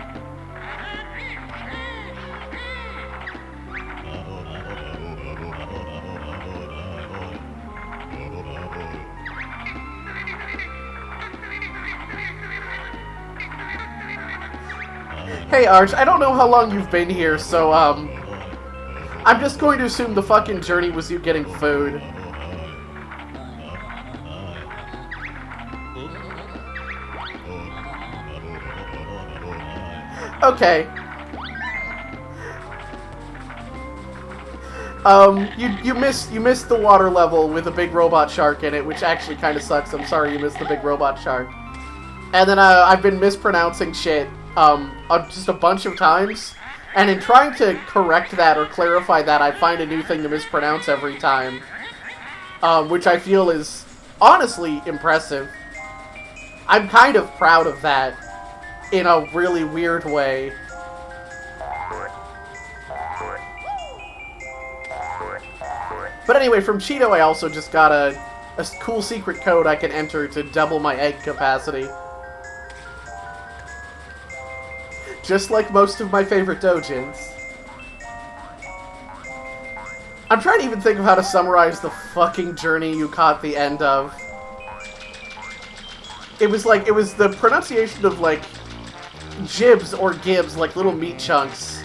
Hey Arch, I don't know how long you've been here, so I'm just going to assume the fucking journey was you getting food. Okay. You missed the water level with a big robot shark in it, which actually kind of sucks. I'm sorry you missed the big robot shark. And then I've been mispronouncing shit just a bunch of times, and in trying to correct that or clarify that, I find a new thing to mispronounce every time, which I feel is honestly impressive. I'm kind of proud of that in a really weird way. But anyway, from Cheeto I also just got a cool secret code I can enter to double my egg capacity. Just like most of my favorite doujins. I'm trying to even think of how to summarize the fucking journey you caught the end of. It was the pronunciation of, like, jibs or gibs, like little meat chunks.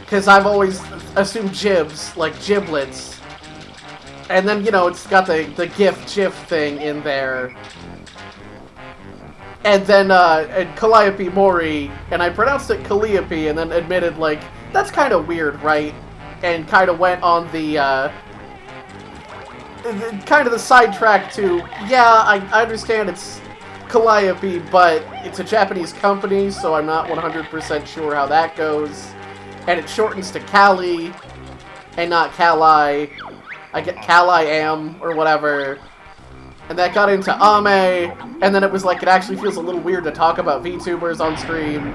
Because I've always assumed gibs, like giblets. And then, you know, it's got the GIF thing in there. And then, and Calliope Mori, and I pronounced it Calliope, and then admitted, like, that's kind of weird, right? And kind of went on the, kind of the sidetrack to, yeah, I understand it's Calliope, but it's a Japanese company, so I'm not 100% sure how that goes. And it shortens to Callie, and not Calli. I get Calli-am, or whatever. And that got into Ame, and then it was like, it actually feels a little weird to talk about VTubers on stream.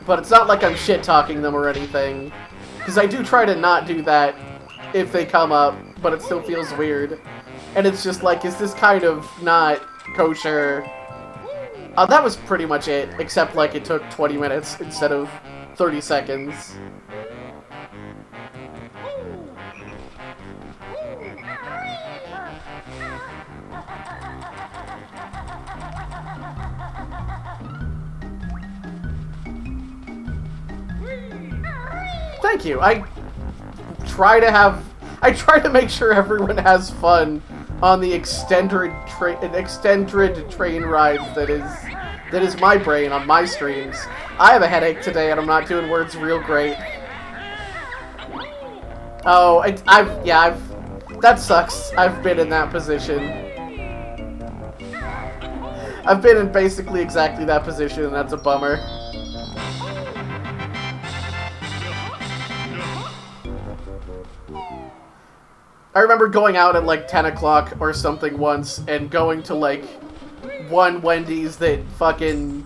But it's not like I'm shit-talking them or anything. Because I do try to not do that if they come up, but it still feels weird. And it's just like, is this kind of not kosher? That was pretty much it, except like it took 20 minutes instead of 30 seconds. Thank you. I try to make sure everyone has fun on the extended train rides that is my brain on my streams. I have a headache today and I'm not doing words real great. Oh, that sucks. I've been in that position. I've been in basically exactly that position, and that's a bummer. I remember going out at like 10 o'clock or something once and going to like one Wendy's that fucking,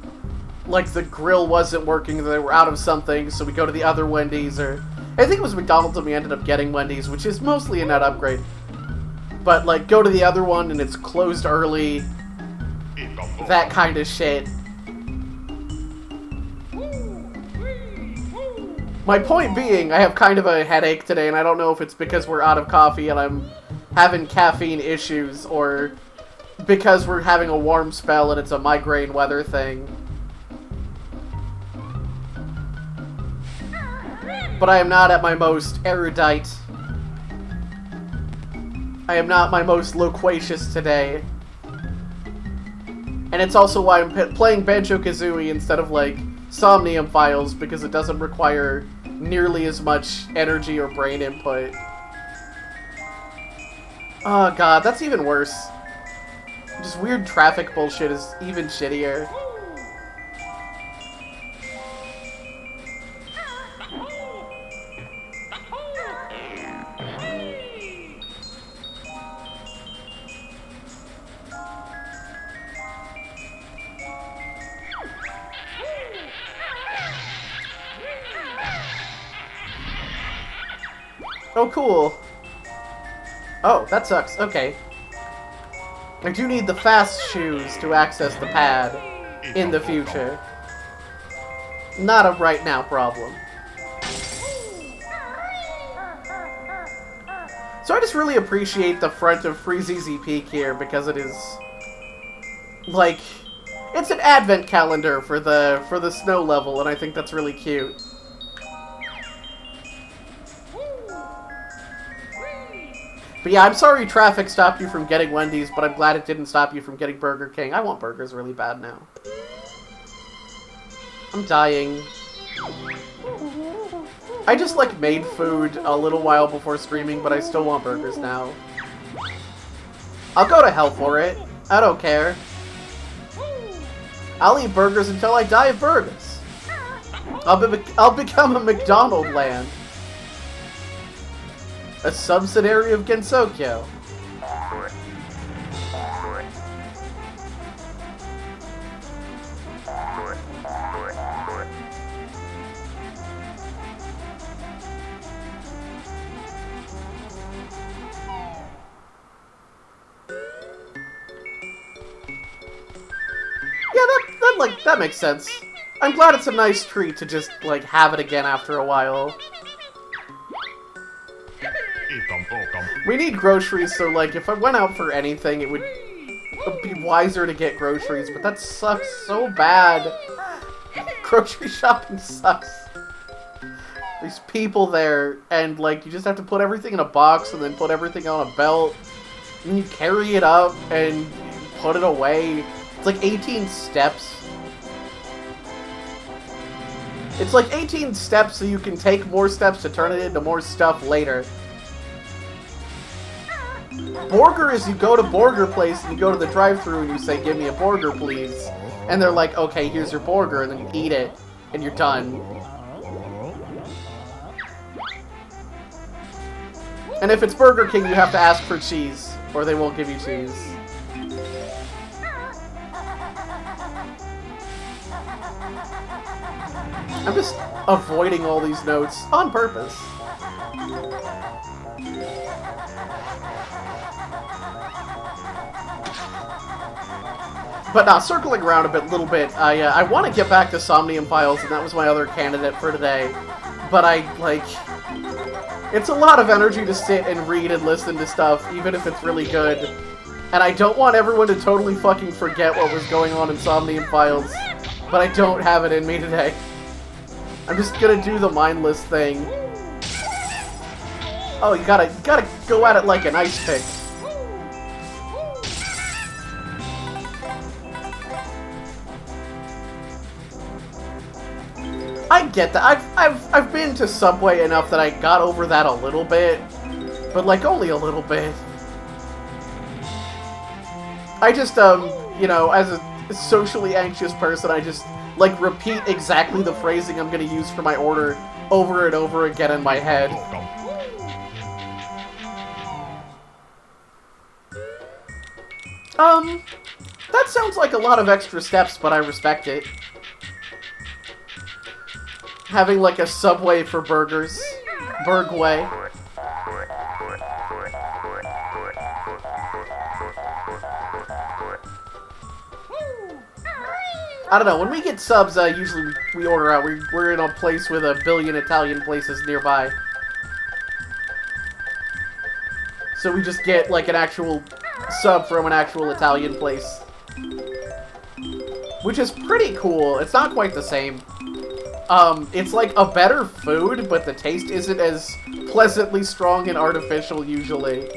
like, the grill wasn't working, they were out of something, so we go to the other Wendy's, or I think it was McDonald's and we ended up getting Wendy's, which is mostly a net upgrade. But like, go to the other one and it's closed early, that kind of shit. My point being, I have kind of a headache today, and I don't know if it's because we're out of coffee and I'm having caffeine issues, or because we're having a warm spell and it's a migraine weather thing. But I am not at my most erudite. I am not my most loquacious today. And it's also why I'm playing Banjo Kazooie instead of, like, Somnium Files, because it doesn't require nearly as much energy or brain input. Oh god, that's even worse. Just weird traffic bullshit is even shittier. Oh, cool. Oh, that sucks. Okay. I do need the fast shoes to access the pad in the future. Not a right now problem. So I just really appreciate the front of Freezeezy Peak here, because it is, like, it's an advent calendar for the snow level, and I think that's really cute. But yeah, I'm sorry traffic stopped you from getting Wendy's, but I'm glad it didn't stop you from getting Burger King. I want burgers really bad now. I'm dying. I just, like, made food a little while before streaming, but I still want burgers now. I'll go to hell for it. I don't care. I'll eat burgers until I die of burgers. I'll become a McDonald land. A subsidiary of Gensokyo. Yeah, that makes sense. I'm glad it's a nice treat to just, like, have it again after a while. We need groceries, so, like, if I went out for anything, it would be wiser to get groceries, but that sucks so bad. Grocery shopping sucks. There's people there, and, like, you just have to put everything in a box and then put everything on a belt. And you carry it up and put it away. It's like 18 steps. It's like 18 steps so you can take more steps to turn it into more stuff later. Burger is you go to burger place and you go to the drive-thru and you say, give me a burger, please. And they're like, okay, here's your burger, and then you eat it, and you're done. And if it's Burger King, you have to ask for cheese, or they won't give you cheese. I'm just avoiding all these notes on purpose. But circling around a little bit, I want to get back to Somnium Files, and that was my other candidate for today. But it's a lot of energy to sit and read and listen to stuff, even if it's really good. And I don't want everyone to totally fucking forget what was going on in Somnium Files, but I don't have it in me today. I'm just gonna do the mindless thing. Oh, you gotta go at it like an ice pick. I get that. I've been to Subway enough that I got over that a little bit, but like only a little bit. I just you know, as a socially anxious person, I just like repeat exactly the phrasing I'm gonna use for my order over and over again in my head. That sounds like a lot of extra steps, but I respect it. Having like a Subway for burgers. Burgway. I don't know, when we get subs, usually we order out. We're in a place with a billion Italian places nearby. So we just get, like, an actual sub from an actual Italian place. Which is pretty cool. It's not quite the same. It's like a better food, but the taste isn't as pleasantly strong and artificial usually.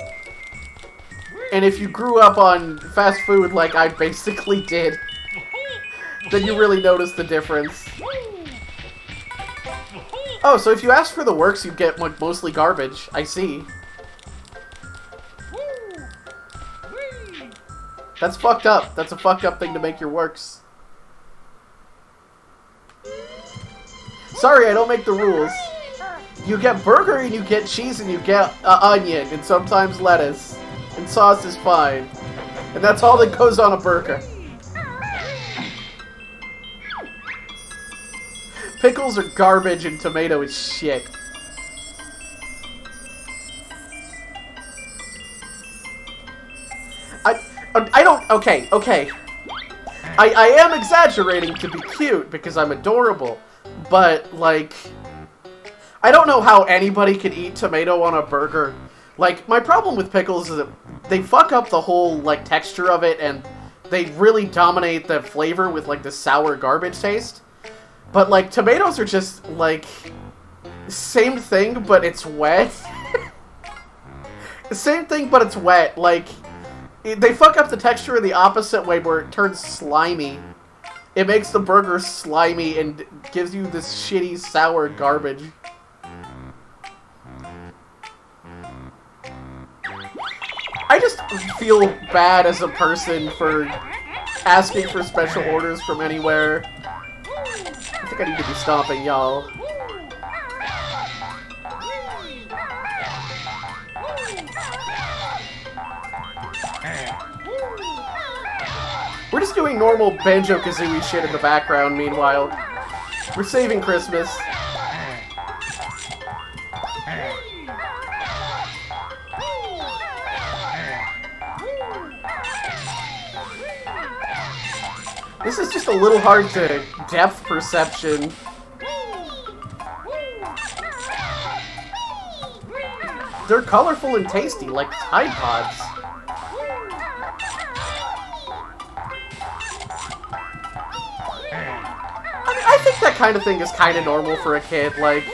And if you grew up on fast food like I basically did, then you really notice the difference. Oh, so if you ask for the works, you get like, mostly garbage. I see. That's fucked up. That's a fucked up thing to make your works. Sorry, I don't make the rules. You get burger and you get cheese and you get onion and sometimes lettuce. And sauce is fine. And that's all that goes on a burger. Pickles are garbage and tomato is shit. I don't... Okay. I am exaggerating to be cute because I'm adorable. But, like... I don't know how anybody could eat tomato on a burger. Like, my problem with pickles is that they fuck up the whole, like, texture of it, and they really dominate the flavor with, like, the sour garbage taste. But, like, tomatoes are just, like, same thing, but it's wet. Same thing, but it's wet. Like, they fuck up the texture in the opposite way where it turns slimy. It makes the burger slimy and gives you this shitty, sour garbage. I just feel bad as a person for asking for special orders from anywhere. I think I need to be stomping, y'all. We're just doing normal Banjo Kazooie shit in the background, meanwhile. We're saving Christmas. This is just a little hard to depth perception. They're colorful and tasty, like Tide Pods. I think that kind of thing is kind of normal for a kid, like...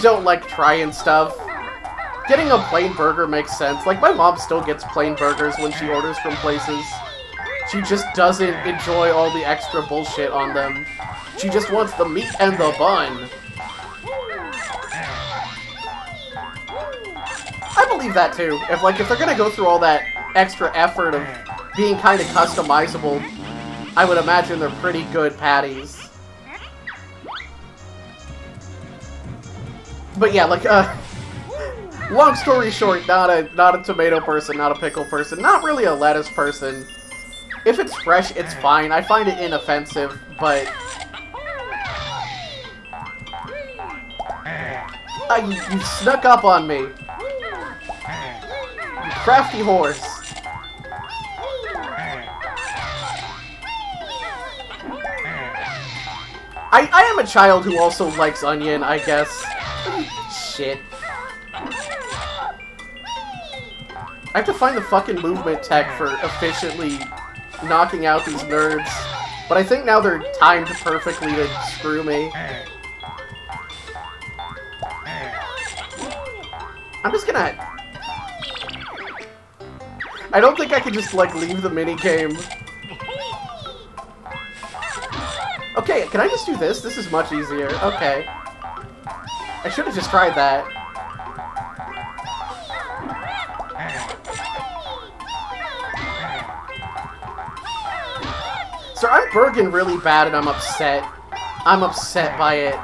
don't like trying stuff. Getting a plain burger makes sense. Like, my mom still gets plain burgers when she orders from places. She just doesn't enjoy all the extra bullshit on them. She just wants the meat and the bun. I believe that too. If they're gonna go through all that extra effort of being kind of customizable, I would imagine they're pretty good patties. But yeah, like, long story short, not a tomato person, not a pickle person, not really a lettuce person. If it's fresh, it's fine. I find it inoffensive, but... you snuck up on me. You crafty horse. I am a child who also likes onion, I guess. Shit. I have to find the fucking movement tech for efficiently knocking out these nerds. But I think now they're timed perfectly to screw me. I'm just gonna... I don't think I can just, like, leave the minigame. Okay, can I just do this? This is much easier. Okay. I should have just tried that. So I'm Bergen really bad and I'm upset. I'm upset by it.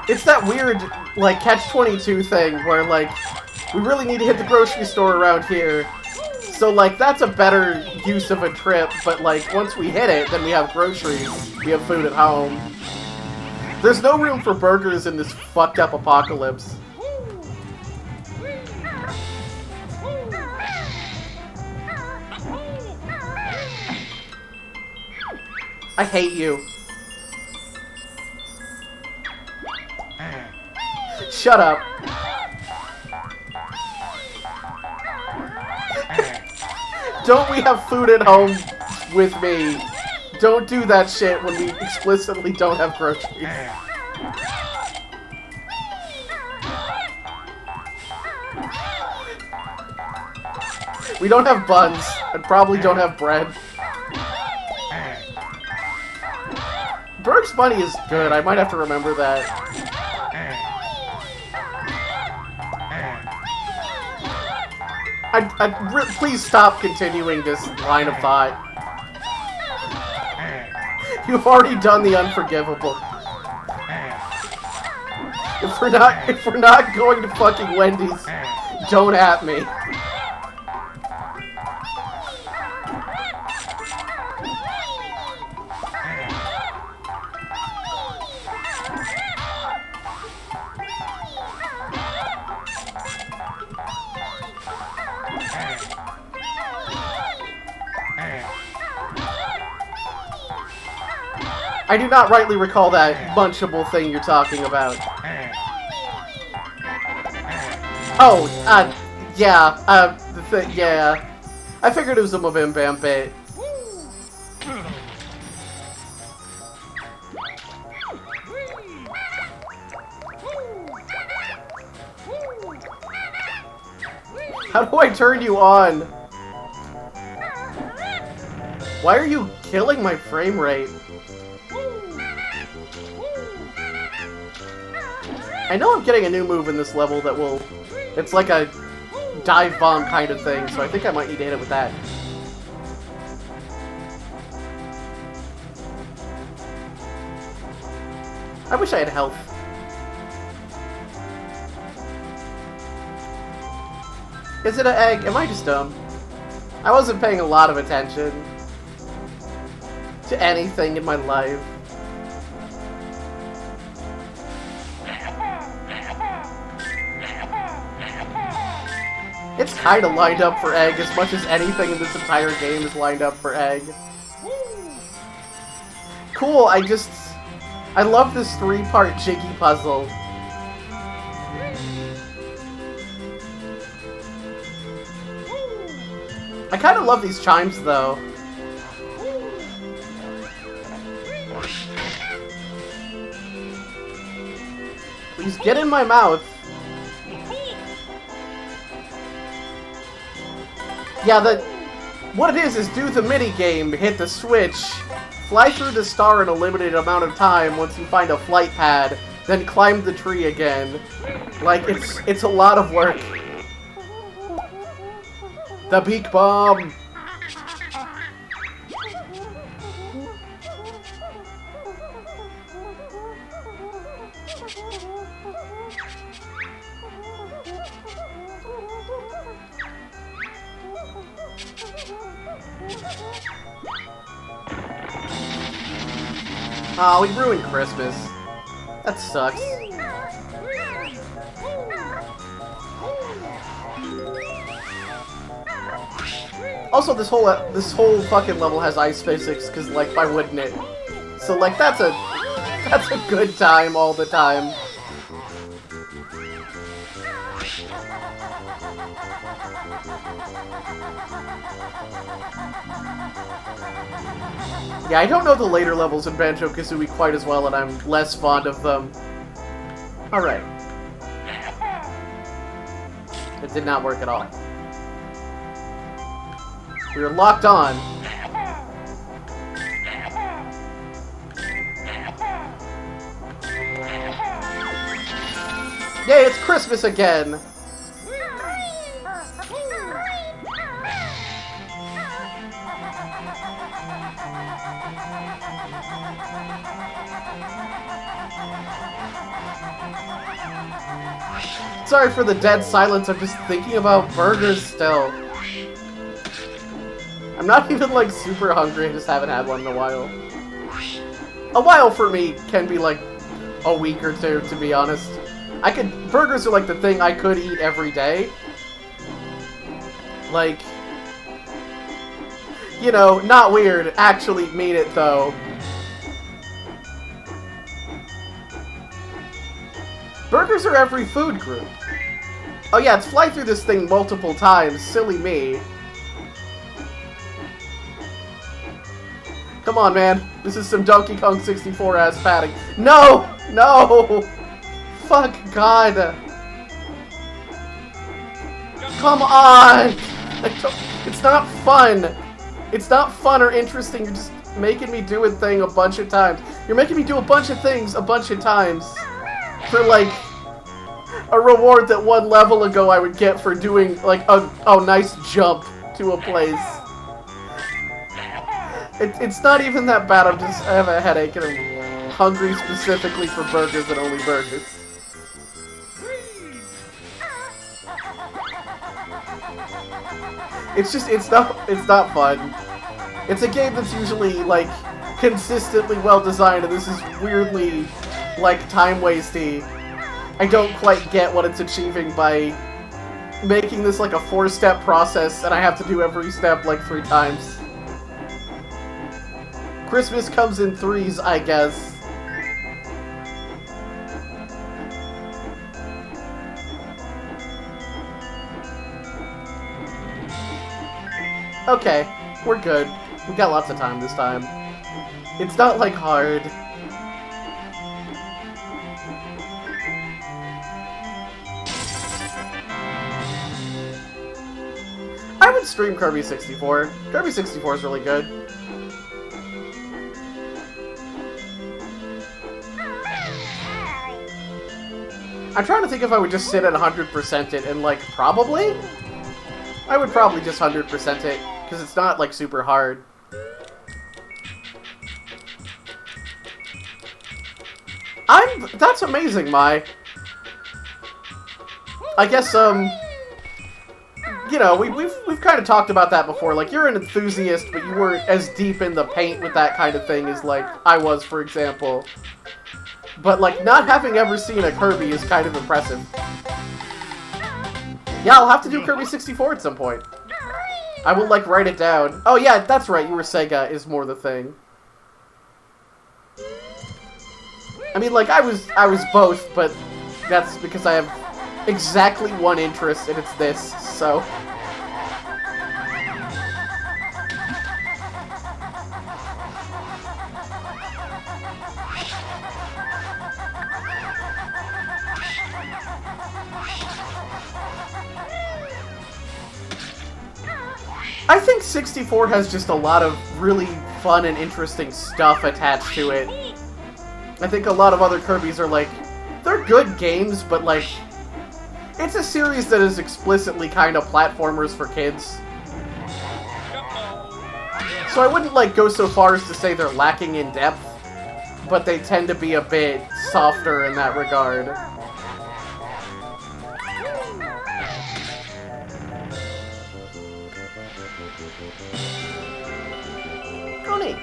It's that weird, like, catch-22 thing where, like, we really need to hit the grocery store around here. So, like, that's a better use of a trip, but, like, once we hit it, then we have groceries. We have food at home. There's no room for burgers in this fucked up apocalypse. I hate you. Shut up. Don't we have food at home with me? Don't do that shit when we explicitly don't have groceries. We don't have buns, and probably don't have bread. Berg's Bunny is good, I might have to remember that. Please stop continuing this line of thought. You've already done the unforgivable. If we're not going to fucking Wendy's, don't at me. I do not rightly recall that munchable thing you're talking about. Oh, yeah, yeah. I figured it was a Mabim Bam bit. How do I turn you on? Why are you killing my frame rate? I know I'm getting a new move in this level that will... It's like a dive bomb kind of thing, so I think I might need to hit it with that. I wish I had health. Is it an egg? Am I just dumb? I wasn't paying a lot of attention to anything in my life. It's kinda lined up for egg as much as anything in this entire game is lined up for egg. Cool, I love this 3-part Jiggy puzzle. I kind of love these chimes, though. Please get in my mouth. Yeah, what it is do the mini-game, hit the switch, fly through the star in a limited amount of time once you find a flight pad, then climb the tree again. Like, it's a lot of work. The beak bomb! Oh, we ruined Christmas. That sucks. Also, this whole fucking level has ice physics, cause like, why wouldn't it? So like, that's a good time all the time. Yeah, I don't know the later levels in Banjo Kazooie quite as well, and I'm less fond of them. Alright. It did not work at all. We were locked on. Yay, it's Christmas again! Sorry for the dead silence, I'm just thinking about burgers still. I'm not even, like, super hungry, I just haven't had one in a while. A while for me can be, like, a week or two, to be honest. Burgers are, like, the thing I could eat every day. Like, you know, not weird, actually mean it, though. Burgers are every food group. Oh yeah, it's fly through this thing multiple times. Silly me. Come on, man. This is some Donkey Kong 64 ass padding. No! No! Fuck God. Come on! It's not fun. It's not fun or interesting. You're just making me do a thing a bunch of times. You're making me do a bunch of things a bunch of times. For, like, a reward that one level ago I would get for doing, like, a nice jump to a place. It's not even that bad, I have a headache and I'm hungry specifically for burgers and only burgers. It's not fun. It's a game that's usually, like, consistently well designed, and this is weirdly, like, time-wasty. I don't quite get what it's achieving by making this like a 4-step process, and I have to do every step like 3 times. Christmas comes in 3s, I guess. Okay, we're good. We got lots of time this time. It's not like hard. I would stream Kirby 64. Kirby 64 is really good. I'm trying to think if I would just sit at 100% it and, like, probably? I would probably just 100% it, because it's not, like, super hard. That's amazing, Mai. I guess, you know, we've kind of talked about that before. Like, you're an enthusiast, but you weren't as deep in the paint with that kind of thing as, like, I was, for example. But, like, not having ever seen a Kirby is kind of impressive. Yeah, I'll have to do Kirby 64 at some point. I will, like, write it down. Oh, yeah, that's right, you were Sega is more the thing. I mean, like, I was both, but that's because I have exactly one interest, and it's this, so... I think 64 has just a lot of really fun and interesting stuff attached to it. I think a lot of other Kirby's are like, they're good games, but like, it's a series that is explicitly kind of platformers for kids. So I wouldn't like go so far as to say they're lacking in depth, but they tend to be a bit softer in that regard. Oh, neat.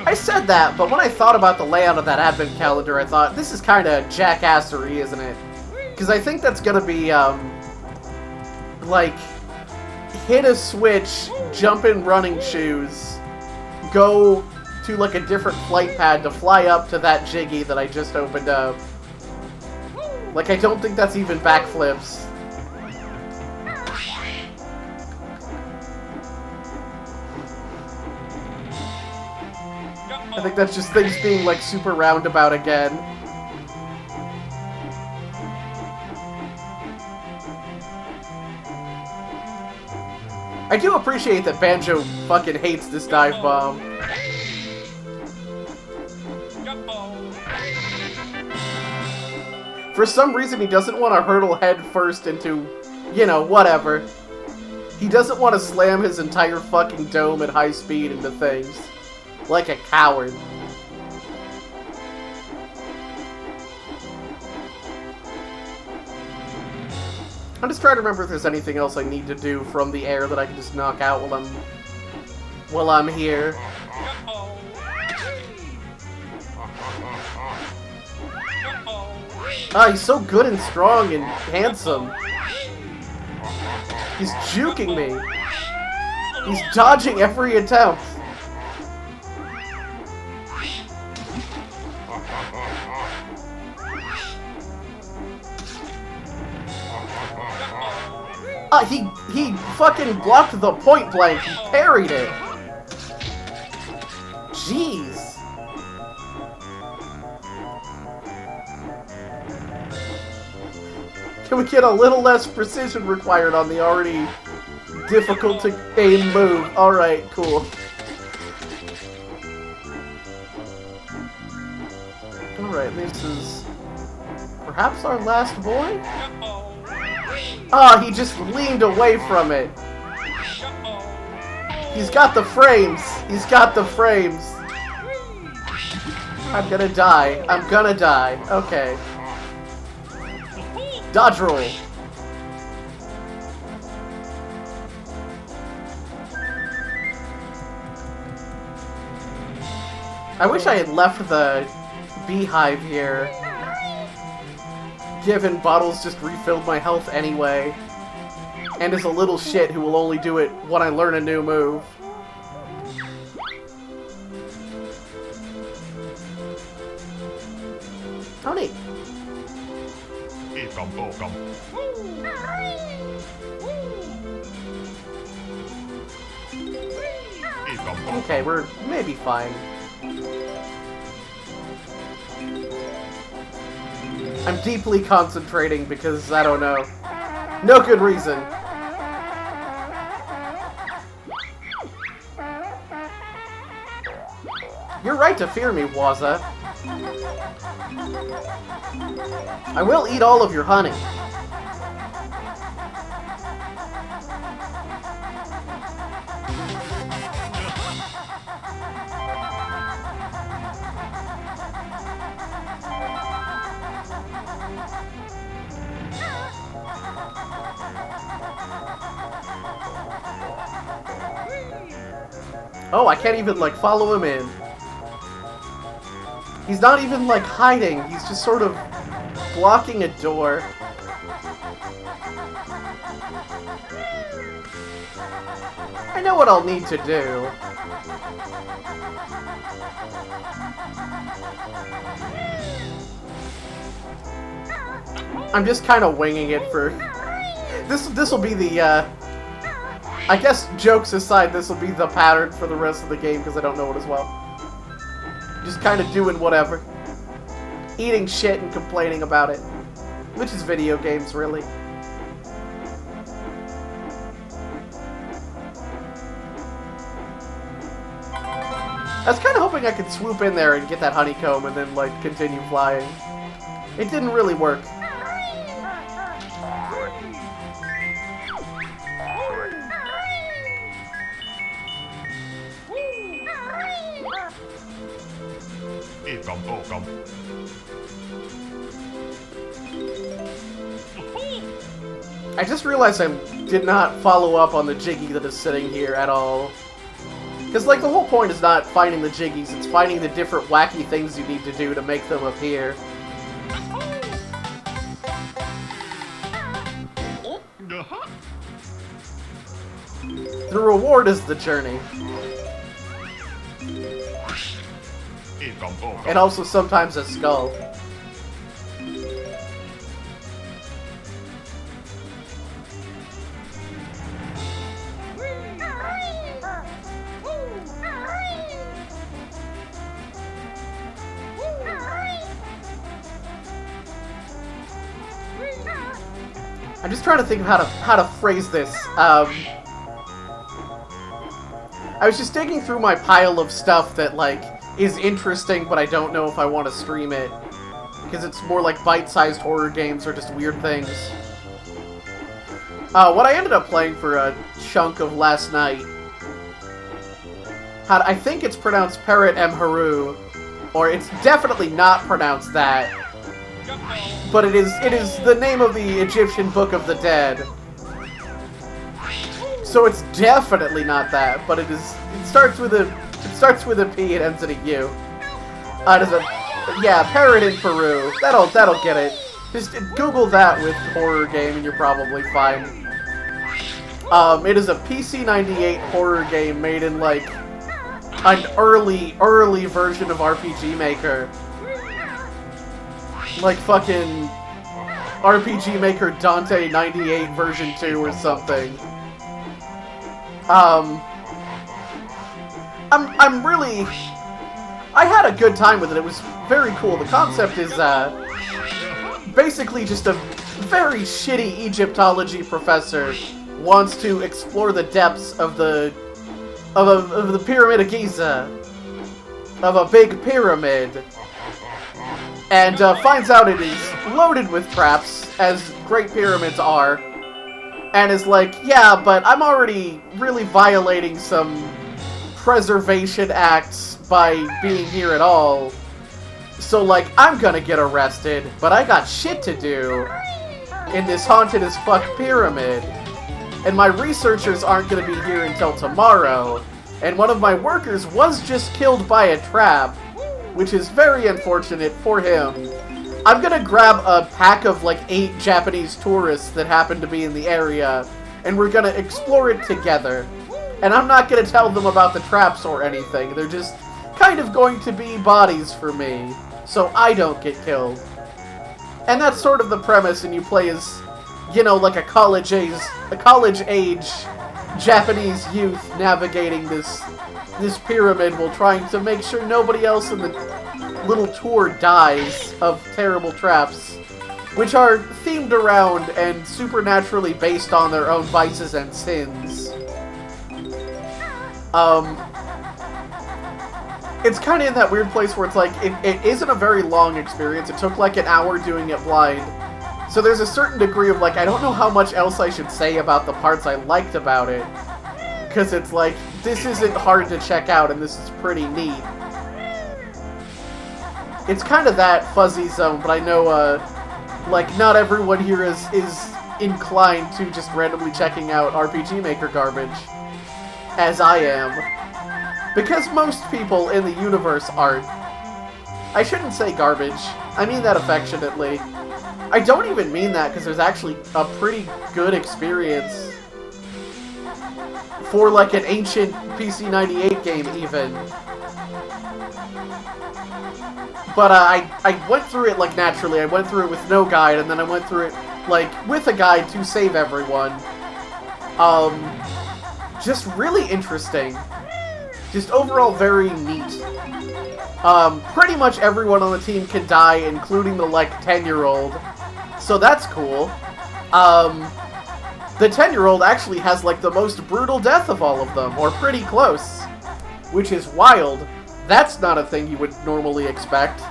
I said that, but when I thought about the layout of that advent calendar, I thought, this is kind of jackassery, isn't it? Because I think that's gonna be, like, hit a switch, jump in running shoes, go to, like, a different flight pad to fly up to that Jiggy that I just opened up. Like, I don't think that's even backflips. I think that's just things being, like, super roundabout again. I do appreciate that Banjo fucking hates this dive bomb. For some reason, he doesn't want to hurtle head first into, you know, whatever. He doesn't want to slam his entire fucking dome at high speed into things. Like a coward. I'm just trying to remember if there's anything else I need to do from the air that I can just knock out while I'm here. Ah, he's so good and strong and handsome. He's juking me. He's dodging every attempt. He fucking blocked the point blank. He parried it. Jeez. Can we get a little less precision required on the already difficult to aim move? Alright, cool. Alright, this is perhaps our last boy? Ah, he just leaned away from it. He's got the frames. He's got the frames. I'm gonna die. I'm gonna die. Okay. Dodge roll. I wish I had left the beehive here. Given Bottles just refilled my health anyway. And is a little shit who will only do it when I learn a new move. Oh, neat. Okay, we're maybe fine. I'm deeply concentrating because, I don't know. No good reason. You're right to fear me, Waza. I will eat all of your honey. Oh, I can't even, like, follow him in. He's not even, like, hiding. He's just sort of blocking a door. I know what I'll need to do. I'm just kind of winging it for... This will be the, I guess, jokes aside, this will be the pattern for the rest of the game, because I don't know it as well. Just kind of doing whatever. Eating shit and complaining about it. Which is video games, really. I was kind of hoping I could swoop in there and get that honeycomb and then, like, continue flying. It didn't really work. I just realized I did not follow up on the Jiggy that is sitting here at all. Because, like, the whole point is not finding the Jiggies, it's finding the different wacky things you need to do to make them appear. The reward is the journey. And also sometimes a skull. I'm just trying to think of how to phrase this. I was just digging through my pile of stuff that, like, is interesting, but I don't know if I want to stream it. Because it's more like bite-sized horror games or just weird things. What I ended up playing for a chunk of last night... I think it's pronounced Parrot Mharu, or it's definitely not pronounced that. But it is the name of the Egyptian Book of the Dead. So it's definitely not that, but it starts with a P and ends in a U. Yeah, Parrot in Peru. That'll get it. Just Google that with horror game and you're probably fine. It is a PC98 horror game made in, like, an early version of RPG Maker. Like fucking RPG Maker Dante 98 version 2 or something. I'm really... I had a good time with it. It was very cool. The concept is, basically just a very shitty Egyptology professor wants to explore the depths of the Pyramid of Giza. Of a big pyramid. And finds out it is loaded with traps, as Great Pyramids are. And is like, yeah, but I'm already really violating some preservation acts by being here at all. So, like, I'm gonna get arrested, but I got shit to do in this haunted as fuck pyramid. And my researchers aren't gonna be here until tomorrow. And one of my workers was just killed by a trap, which is very unfortunate for him. I'm gonna grab a pack of, like, 8 Japanese tourists that happen to be in the area, and we're gonna explore it together. And I'm not gonna tell them about the traps or anything, they're just kind of going to be bodies for me, so I don't get killed. And that's sort of the premise, and you play as, you know, like a college-age Japanese youth navigating this pyramid while trying to make sure nobody else in the little tour dies of terrible traps, which are themed around and supernaturally based on their own vices and sins. It's kind of in that weird place where it's like, it isn't a very long experience. It took like an hour doing it blind. So there's a certain degree of, like, I don't know how much else I should say about the parts I liked about it. Because it's like, this isn't hard to check out and this is pretty neat. It's kind of that fuzzy zone, but I know, like, not everyone here is inclined to just randomly checking out RPG Maker garbage. As I am. Because most people in the universe aren't. I shouldn't say garbage. I mean that affectionately. I don't even mean that because there's actually a pretty good experience for, like, an ancient PC98 game, even. But I went through it, like, naturally. I went through it with no guide, and then I went through it, like, with a guide to save everyone. Just really interesting. Just overall very neat. Pretty much everyone on the team can die, including the, like, 10-year-old. So that's cool. The 10-year-old actually has, like, the most brutal death of all of them, or pretty close. Which is wild. That's not a thing you would normally expect.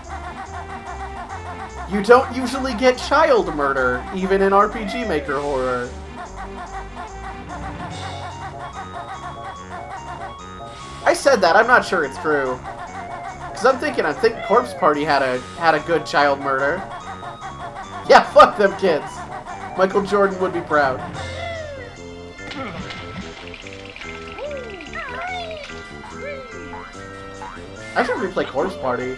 You don't usually get child murder, even in RPG Maker horror. I said that, I'm not sure it's true. Because I think Corpse Party had a good child murder. Yeah, fuck them kids. Michael Jordan would be proud. I should replay Corpse Party.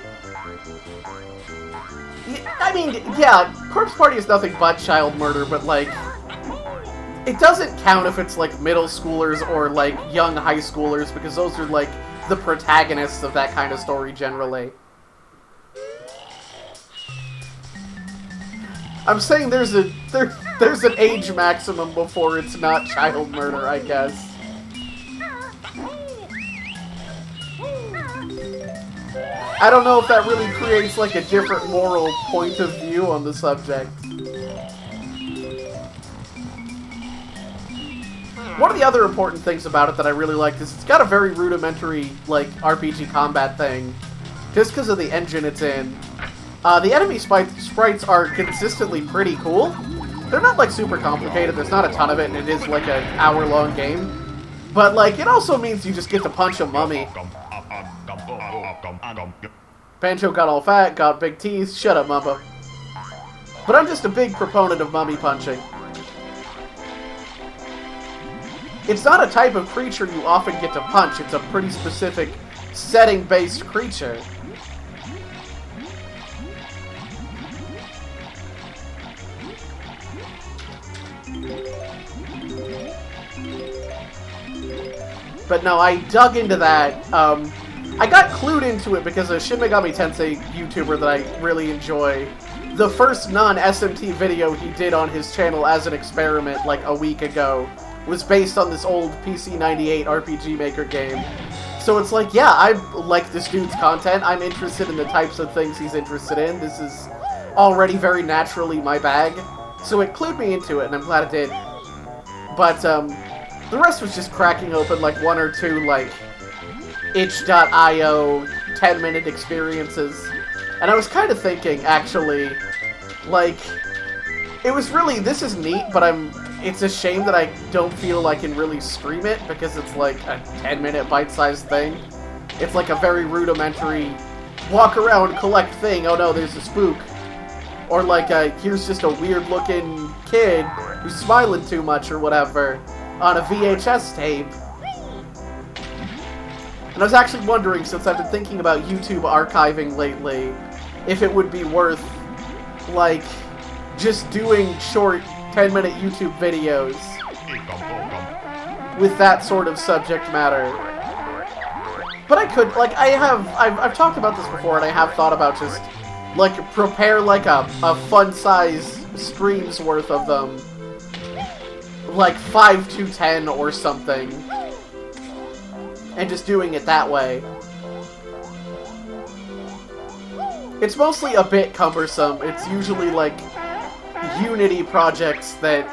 I mean, yeah, Corpse Party is nothing but child murder, but, like, it doesn't count if it's, like, middle schoolers or, like, young high schoolers, because those are, like, the protagonists of that kind of story, generally. I'm saying there's an age maximum before it's not child murder, I guess. I don't know if that really creates, like, a different moral point of view on the subject. One of the other important things about it that I really like is it's got a very rudimentary, like, RPG combat thing. Just because of the engine it's in. The enemy sprites are consistently pretty cool. They're not, like, super complicated, there's not a ton of it, and it is, like, an hour-long game. But, like, it also means you just get to punch a mummy. Banjo got all fat, got big teeth, shut up, Mumbo. But I'm just a big proponent of mummy punching. It's not a type of creature you often get to punch, it's a pretty specific setting-based creature. But no, I dug into that. I got clued into it because a Shin Megami Tensei YouTuber that I really enjoy, the first non-SMT video he did on his channel as an experiment, like, a week ago, was based on this old PC-98 RPG Maker game. So it's like, yeah, I like this dude's content, I'm interested in the types of things he's interested in, this is already very naturally my bag. So it clued me into it, and I'm glad it did. But, the rest was just cracking open, like, one or two, like, itch.io 10-minute experiences. And I was kind of thinking, actually, like, it was really, this is neat, but it's a shame that I don't feel I can really stream it, because it's like a 10-minute bite-sized thing. It's like a very rudimentary, walk around, collect thing, oh no, there's a spook. Or like, here's just a weird-looking kid who's smiling too much or whatever, on a VHS tape. And I was actually wondering, since I've been thinking about YouTube archiving lately, if it would be worth, like, just doing short 10-minute YouTube videos with that sort of subject matter. But I could, like, I've talked about this before, and I have thought about just, like, prepare, like, a fun-size stream's worth of them. Like, 5 to 10 or something. And just doing it that way. It's mostly a bit cumbersome. It's usually, like, Unity projects that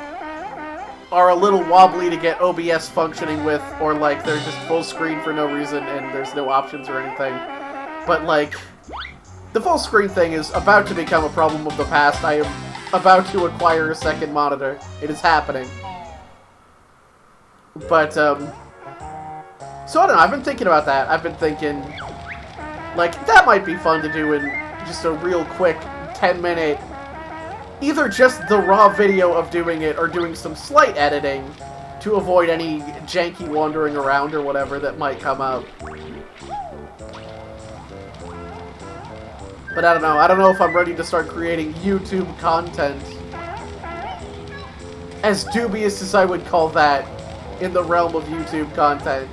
are a little wobbly to get OBS functioning with, or, like, they're just full screen for no reason and there's no options or anything. But, like, the full screen thing is about to become a problem of the past. I am about to acquire a second monitor. It is happening. But, so I don't know, I've been thinking about that. I've been thinking, like, that might be fun to do in just a real quick 10-minute, either just the raw video of doing it or doing some slight editing to avoid any janky wandering around or whatever that might come up. But I don't know. I don't know if I'm ready to start creating YouTube content. As dubious as I would call that in the realm of YouTube content.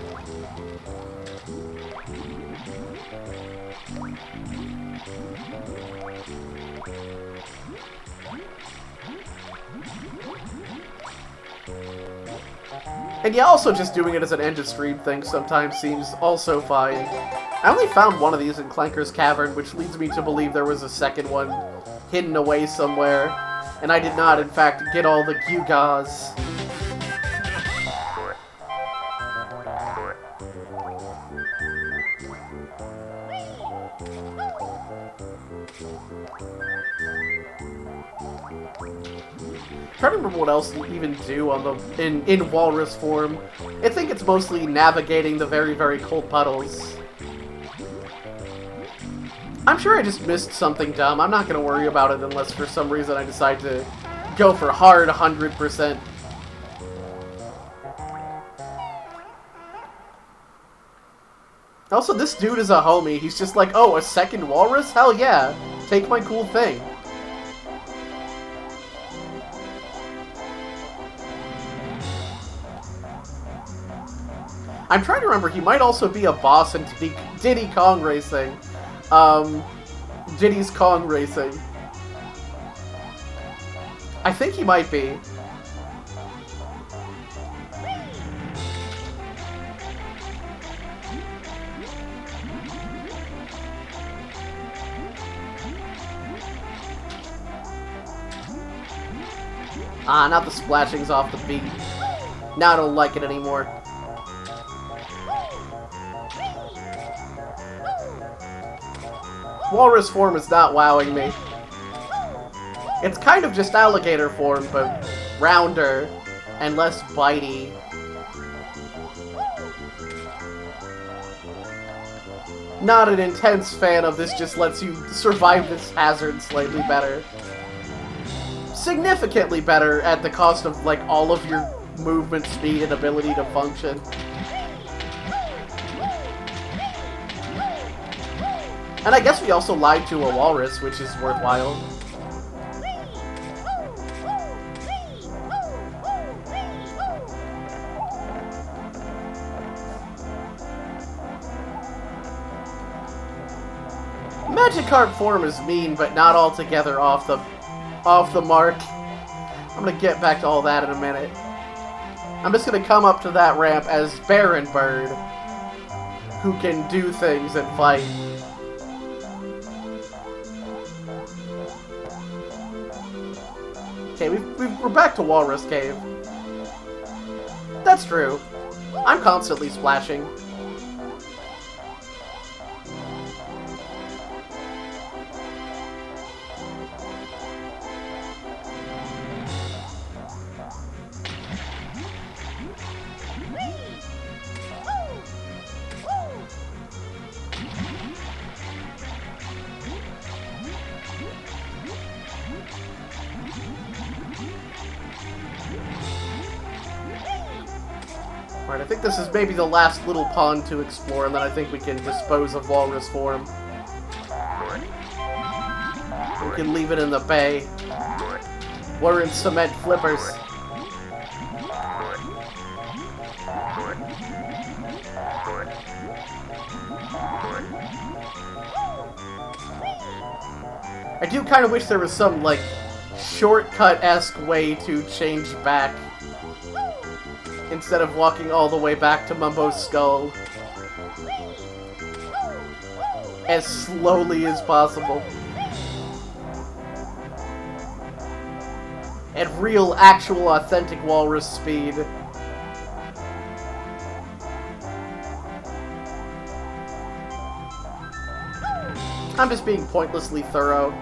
And yeah, also just doing it as an end-of-stream thing sometimes seems also fine. I only found one of these in Clanker's Cavern, which leads me to believe there was a second one hidden away somewhere. And I did not, in fact, get all the guh-hs. I'm trying to remember what else you even do on the in walrus form. I think it's mostly navigating the very, very cold puddles. I'm sure I just missed something dumb. I'm not going to worry about it unless for some reason I decide to go for hard 100%. Also, this dude is a homie. He's just like, oh, a second walrus? Hell yeah. Take my cool thing. I'm trying to remember, he might also be a boss in Diddy Kong Racing. Diddy's Kong Racing. I think he might be. Ah, not the splashings off the beat. Now I don't like it anymore. Walrus form is not wowing me. It's kind of just alligator form, but rounder and less bitey. Not an intense fan of this, just lets you survive this hazard slightly better. Significantly better at the cost of, like, all of your movement speed and ability to function. And I guess we also lied to a walrus, which is worthwhile. Magikarp form is mean, but not altogether off the mark. I'm gonna get back to all that in a minute. I'm just gonna come up to that ramp as Baron Bird, who can do things and fight. Okay, we're back to Walrus Cave. That's true. I'm constantly splashing. Alright, I think this is maybe the last little pond to explore, and then I think we can dispose of walrus form. We can leave it in the bay. We're in cement flippers. I do kind of wish there was some, like, shortcut-esque way to change back instead of walking all the way back to Mumbo's skull as slowly as possible. At real, actual, authentic walrus speed. I'm just being pointlessly thorough.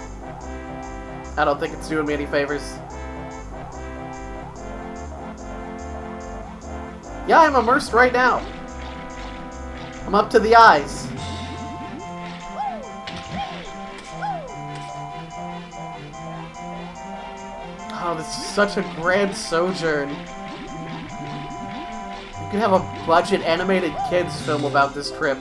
I don't think it's doing me any favors. Yeah, I'm immersed right now. I'm up to the eyes. Oh, this is such a grand sojourn. You could have a budget animated kids film about this trip.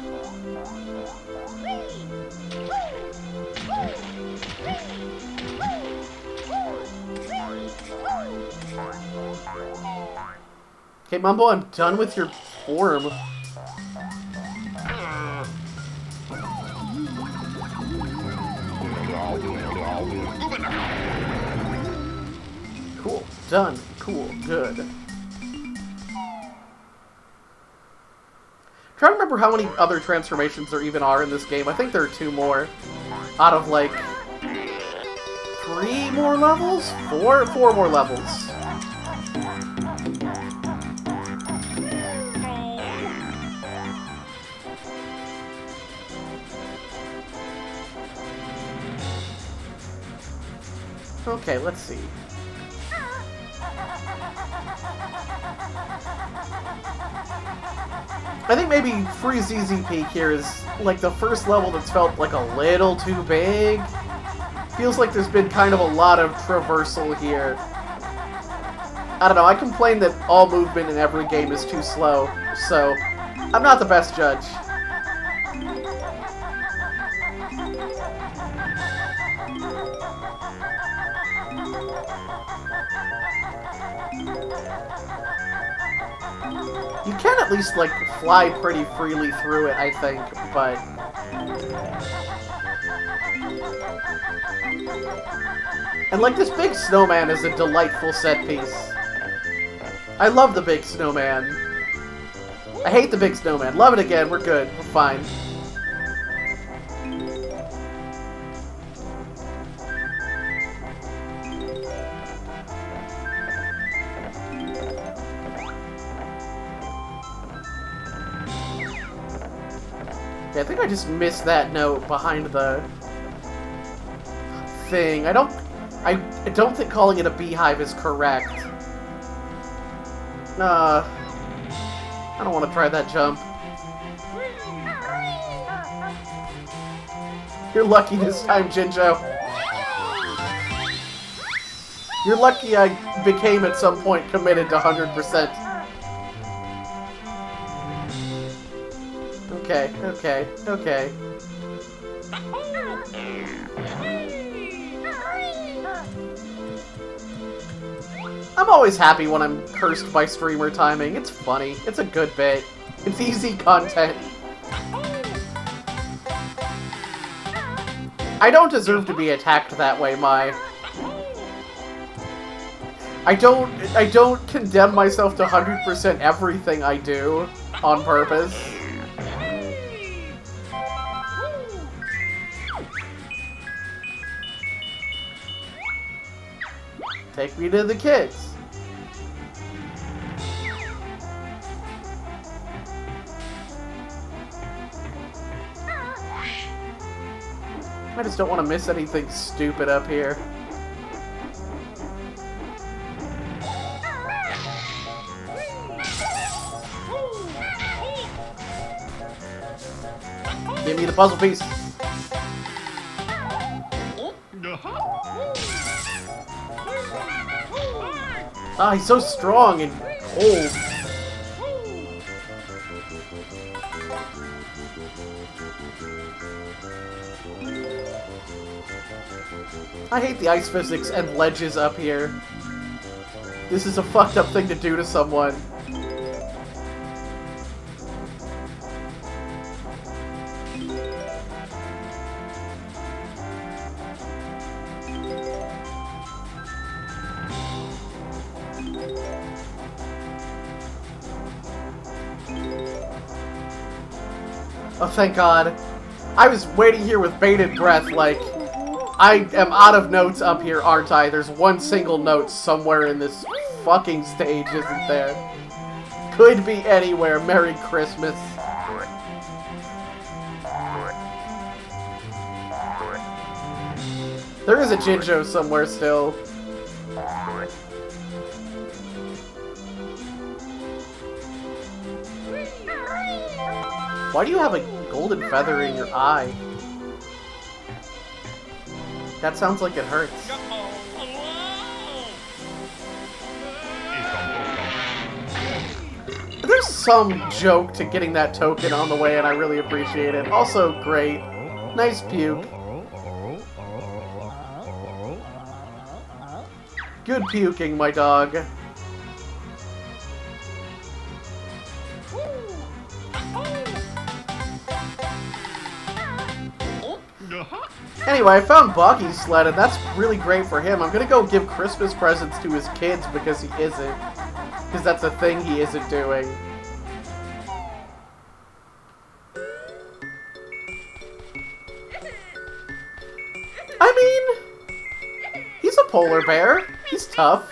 Okay, Mumbo, I'm done with your form. Cool. Done. Cool. Good. Trying to remember how many other transformations there even are in this game. I think there are 2 more. Out of, like, 3 more levels? 4 more levels. Okay, let's see. I think maybe Free ZZ Peak here is like the first level that's felt like a little too big. Feels like there's been kind of a lot of traversal here. I don't know, I complain that all movement in every game is too slow, so I'm not the best judge. You can at least, like, fly pretty freely through it, I think, but... And, like, this big snowman is a delightful set piece. I love the big snowman. I hate the big snowman. Love it again. We're good. We're fine. I think I just missed that note behind the thing. I don't think calling it a beehive is correct. I don't want to try that jump. You're lucky this time, Jinjo. You're lucky I became at some point committed to 100%. Okay. I'm always happy when I'm cursed by streamer timing. It's funny. It's a good bit. It's easy content. I don't deserve to be attacked that way, Mai. I don't condemn myself to 100% everything I do on purpose. Take me to the kids. I just don't want to miss anything stupid up here. Give me the puzzle piece. Ah, he's so strong and cold. I hate the ice physics and ledges up here. This is a fucked up thing to do to someone. Oh, thank God. I was waiting here with bated breath, like, I am out of notes up here, aren't I? There's one single note somewhere in this fucking stage, isn't there? Could be anywhere. Merry Christmas. There is a Jinjo somewhere still. Why do you have a golden feather in your eye? That sounds like it hurts. There's some joke to getting that token on the way, and I really appreciate it. Also, great. Nice puke. Good puking, my dog. Anyway, I found Boggy's sled, and that's really great for him. I'm gonna go give Christmas presents to his kids because he isn't. Because that's a thing he isn't doing. I mean, polar bear. He's tough.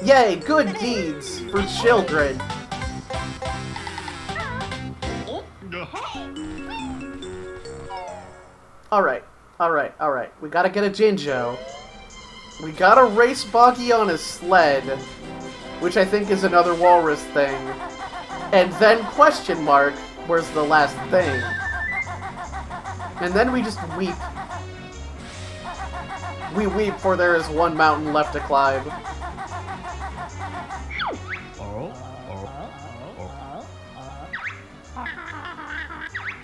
Yay, good deeds for children. Alright. We gotta get a Jinjo. We gotta race Boggy on his sled, which I think is another walrus thing. And then question mark, where's the last thing? And then we just weep. We weep, for there is one mountain left to climb.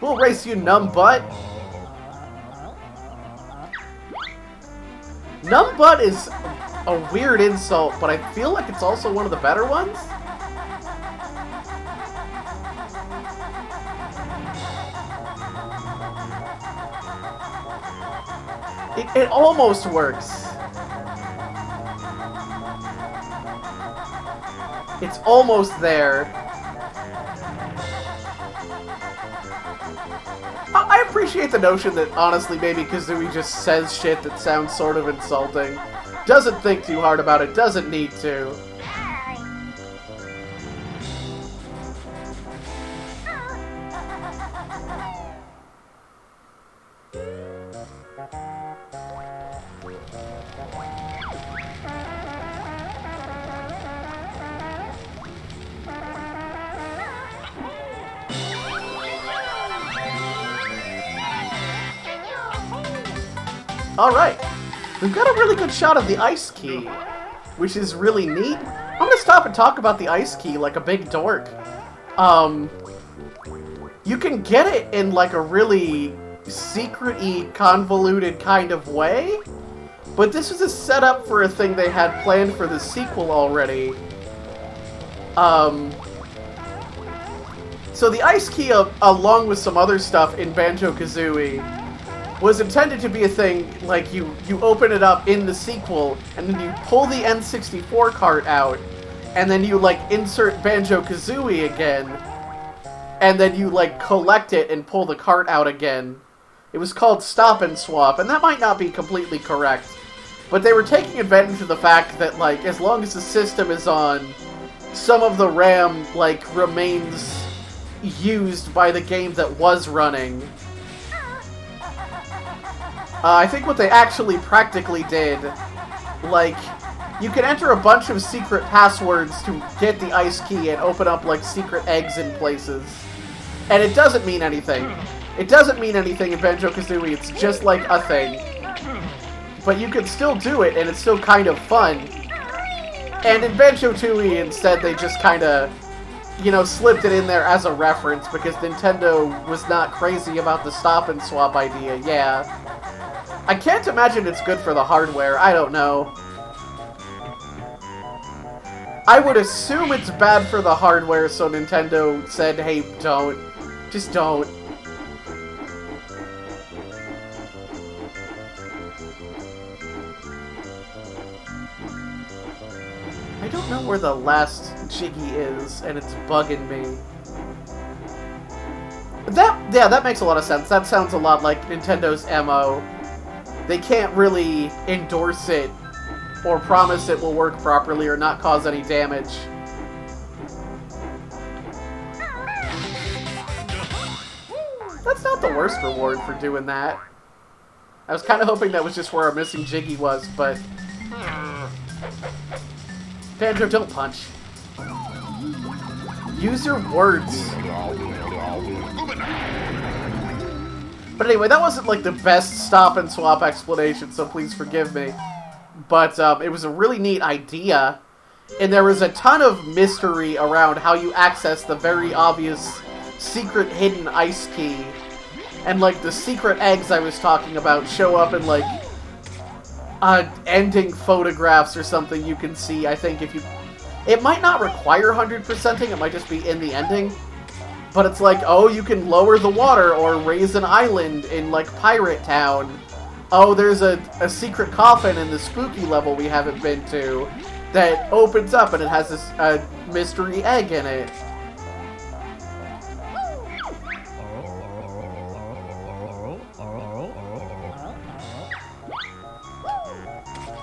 We'll race you, numb butt. Numb butt is a weird insult, but I feel like it's also one of the better ones. It almost works. It's almost there. I appreciate the notion that, honestly, maybe Kazooie just says shit that sounds sort of insulting. Doesn't think too hard about it, doesn't need to. Alright, we've got a really good shot of the ice key, which is really neat. I'm gonna stop and talk about the ice key like a big dork. You can get it in like a really secret-y, convoluted kind of way, but this was a setup for a thing they had planned for the sequel already. So the ice key, along with some other stuff in Banjo Kazooie, was intended to be a thing, like, you open it up in the sequel, and then you pull the N64 cart out, and then you, like, insert Banjo Kazooie again, and then you, like, collect it and pull the cart out again. It was called Stop and Swap, and that might not be completely correct, but they were taking advantage of the fact that, like, as long as the system is on, some of the RAM, like, remains used by the game that was running. I think what they actually practically did, like, you can enter a bunch of secret passwords to get the ice key and open up, like, secret eggs in places. And it doesn't mean anything. It doesn't mean anything in Banjo-Kazooie, it's just like a thing. But you can still do it, and it's still kind of fun. And in Banjo-Tooie, instead, they just kind of, you know, slipped it in there as a reference, because Nintendo was not crazy about the stop and swap idea, yeah. I can't imagine it's good for the hardware, I don't know. I would assume it's bad for the hardware, so Nintendo said, hey, don't. Just don't. I don't know where the last Jiggy is, and it's bugging me. That makes a lot of sense. That sounds a lot like Nintendo's MO. They can't really endorse it or promise it will work properly or not cause any damage. That's not the worst reward for doing that. I was kind of hoping that was just where our missing Jiggy was, but... Banjo, don't punch. Use your words. But anyway, that wasn't like the best stop and swap explanation, so please forgive me. But it was a really neat idea, and there was a ton of mystery around how you access the very obvious secret hidden ice key. And like the secret eggs I was talking about show up in like ending photographs or something you can see, I think, if you... It might not require 100%ing, it might just be in the ending. But it's like, oh, you can lower the water or raise an island in, like, Pirate Town. Oh, there's a secret coffin in the spooky level we haven't been to. that opens up and it has this mystery egg in it.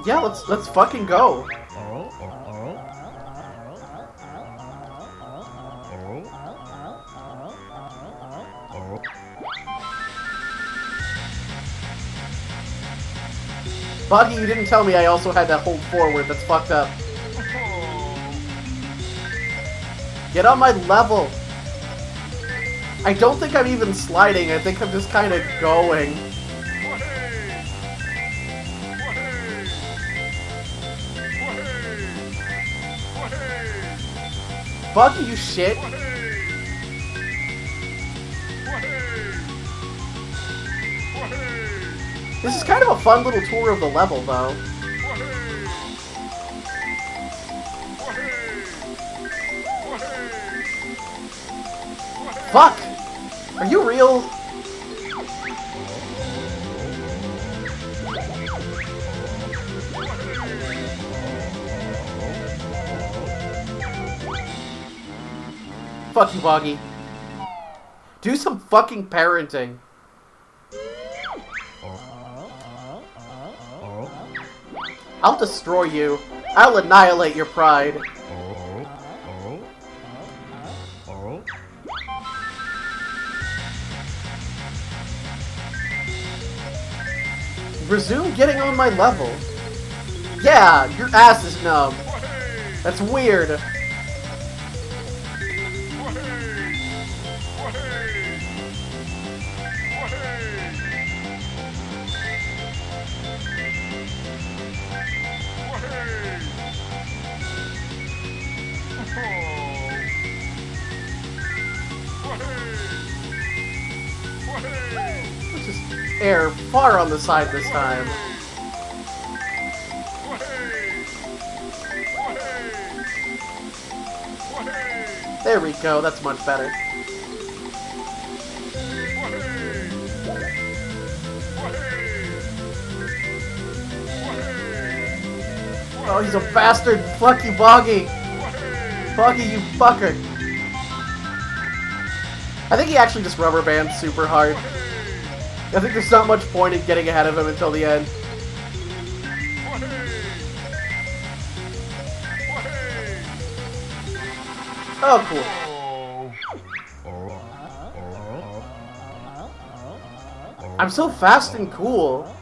Yeah, let's fucking go. Buggy, you didn't tell me I also had that hold forward. That's fucked up. Get on my level. I don't think I'm even sliding. I think I'm just kind of going. Buggy, you shit. This is kind of a fun little tour of the level, though. Fuck! Are you real? Fuck you, Boggy. Do some fucking parenting. I'll destroy you. I'll annihilate your pride. Resume getting on my level. Yeah, your ass is numb. That's weird. Just air far on the side this time. There we go, that's much better. Oh, he's a bastard! Fuck you, Boggy! Boggy, you fucker! I think he actually just rubber bands super hard. I think there's not much point in getting ahead of him until the end. Oh, cool. I'm so fast and cool.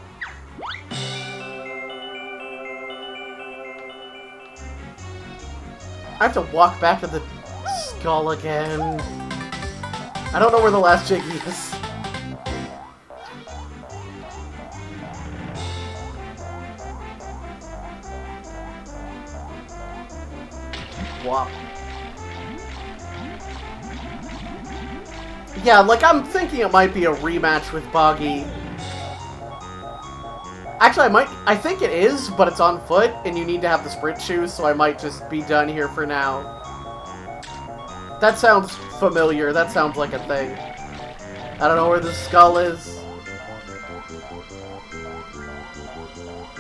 I have to walk back to the skull again. I don't know where the last Jiggy is. Wop. Yeah, like, I'm thinking it might be a rematch with Boggy. Actually, I think it is, but it's on foot, and you need to have the sprint shoes, so I might just be done here for now. That sounds familiar. That sounds like a thing. I don't know where the skull is.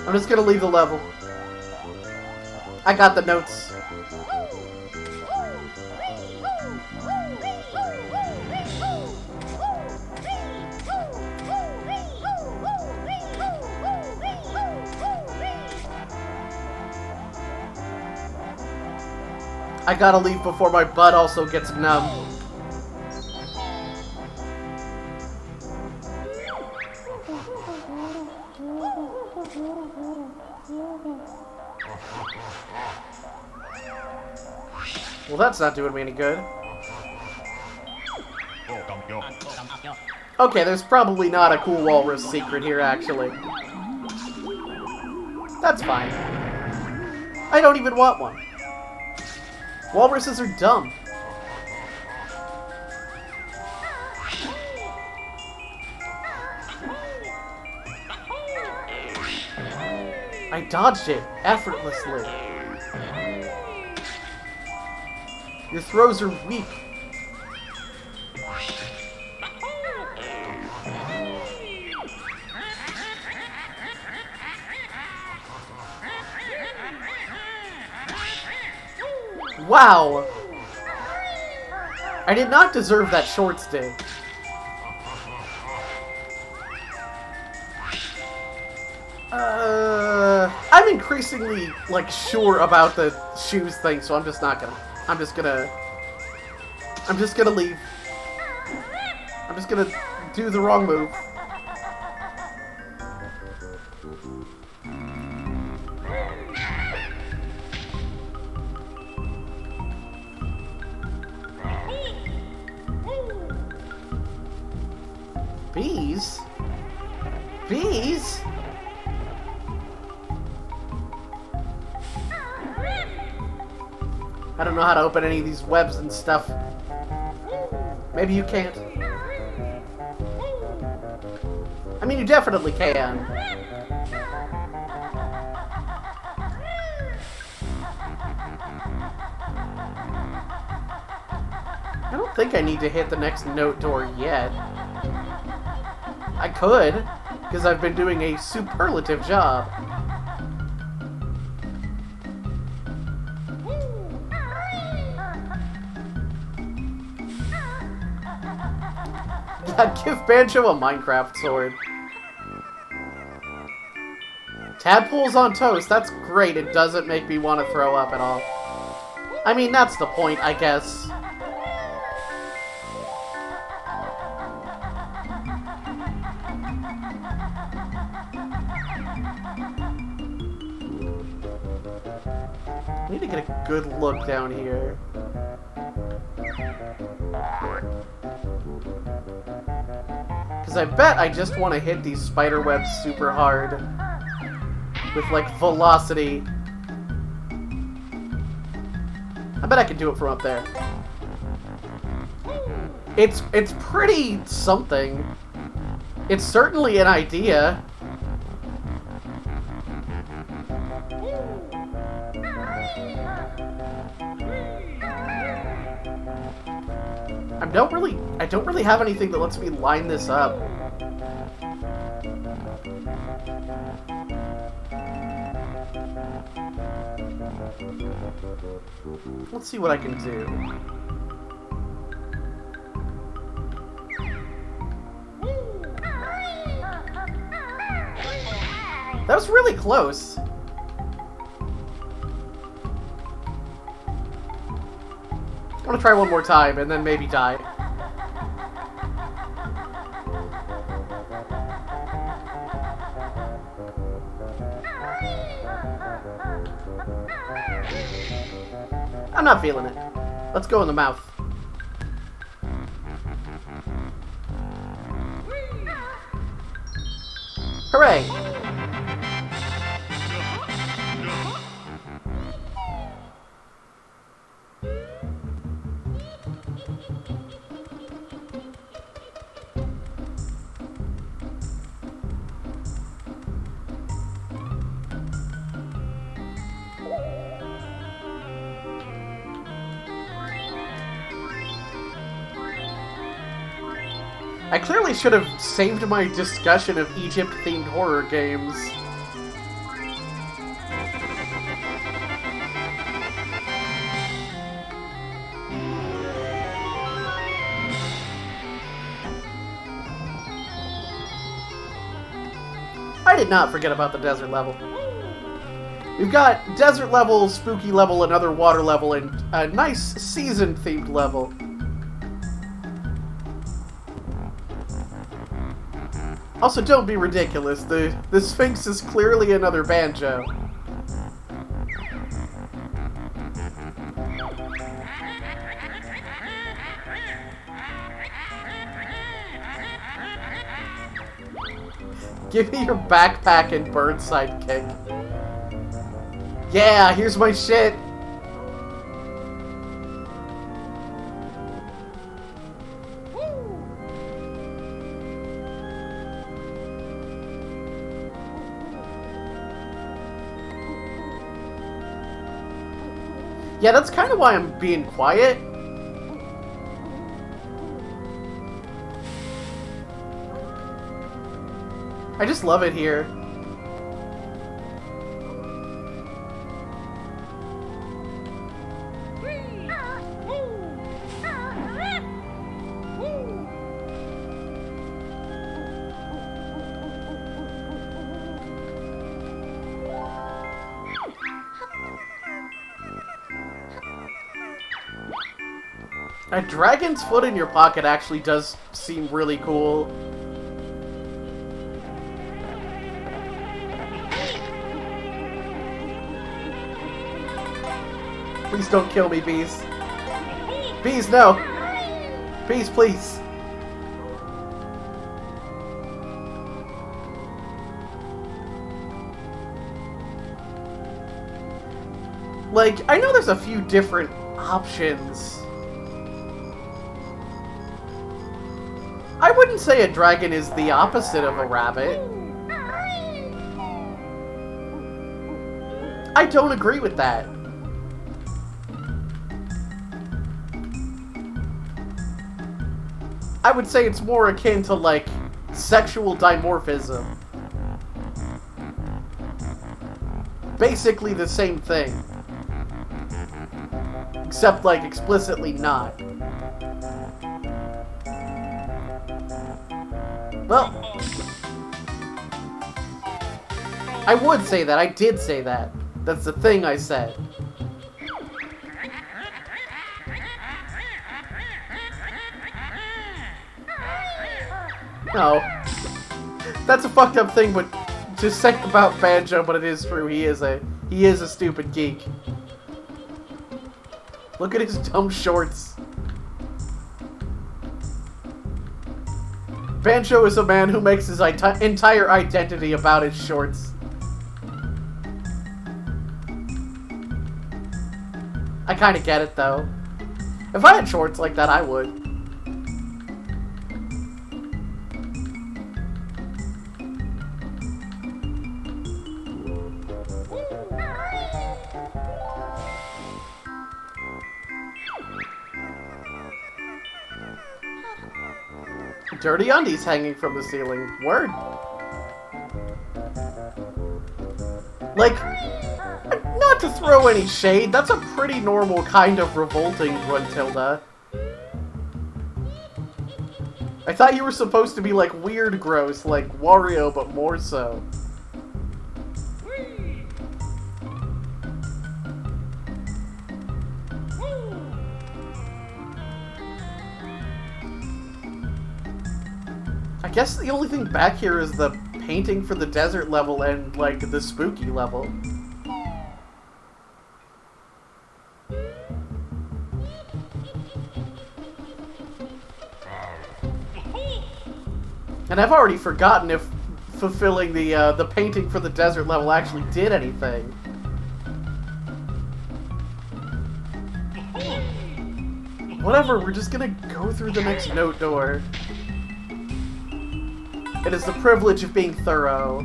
I'm just gonna leave the level. I got the notes. I gotta leave before my butt also gets numb. Well, that's not doing me any good. Okay, there's probably not a cool walrus secret here, actually. That's fine. I don't even want one. Walruses are dumb. I dodged it effortlessly. Your throws are weak. Wow! I did not deserve that short stick. I'm increasingly, like, sure about the shoes thing, so I'm just not gonna... I'm just gonna leave. I'm just gonna do the wrong move. Bees? Bees? I don't know how to open any of these webs and stuff. Maybe you can't. I mean, you definitely can. I don't think I need to hit the next note door yet. I could, because I've been doing a superlative job. God, give Banjo a Minecraft sword. Tadpoles on toast, that's great. It doesn't make me want to throw up at all. I mean, that's the point, I guess. I need to get a good look down here. Because I bet I just want to hit these spider webs super hard. With, like, velocity. I bet I can do it from up there. It's pretty something. It's certainly an idea. I don't really have anything that lets me line this up. Let's see what I can do. That was really close. I'm gonna try one more time and then maybe die. I'm not feeling it. Let's go in the mouth. Hooray! I clearly should have saved my discussion of Egypt-themed horror games. I did not forget about the desert level. We've got desert level, spooky level, another water level, and a nice season-themed level. Also, don't be ridiculous. The Sphinx is clearly another Banjo. Give me your backpack and bird sidekick. Yeah, here's my shit. Yeah, that's kind of why I'm being quiet. I just love it here. A dragon's foot in your pocket actually does seem really cool. Please don't kill me, bees. Bees, no! Bees, please. Like, I know there's a few different options. I wouldn't say a dragon is the opposite of a rabbit. I don't agree with that. I would say it's more akin to, like, sexual dimorphism. Basically the same thing. Except, like, explicitly not. Well, I would say that. I did say that. That's the thing I said. No. That's a fucked up thing, but just say about Banjo, but it is true. He is a stupid geek. Look at his dumb shorts. Banjo is a man who makes his entire identity about his shorts. I kinda get it, though. If I had shorts like that, I would. Dirty undies hanging from the ceiling. Word. Like, not to throw any shade, that's a pretty normal kind of revolting, Gruntilda. I thought you were supposed to be, like, weird gross, like Wario, but more so. I guess the only thing back here is the painting for the desert level and, like, the spooky level. And I've already forgotten if fulfilling the painting for the desert level actually did anything. Whatever, we're just gonna go through the next note door. It is the privilege of being thorough.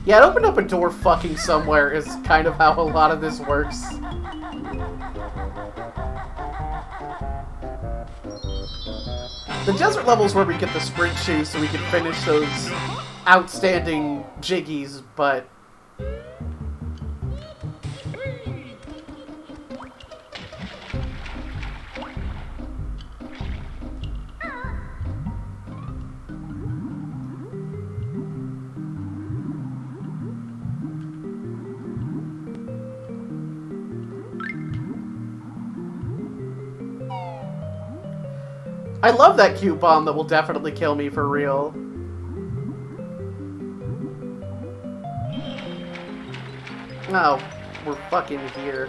Yeah, it opened up a door fucking somewhere is kind of how a lot of this works. The desert level's where we get the sprint shoes so we can finish those outstanding jiggies, but... I love that cute bomb that will definitely kill me for real. Oh, we're fucking here.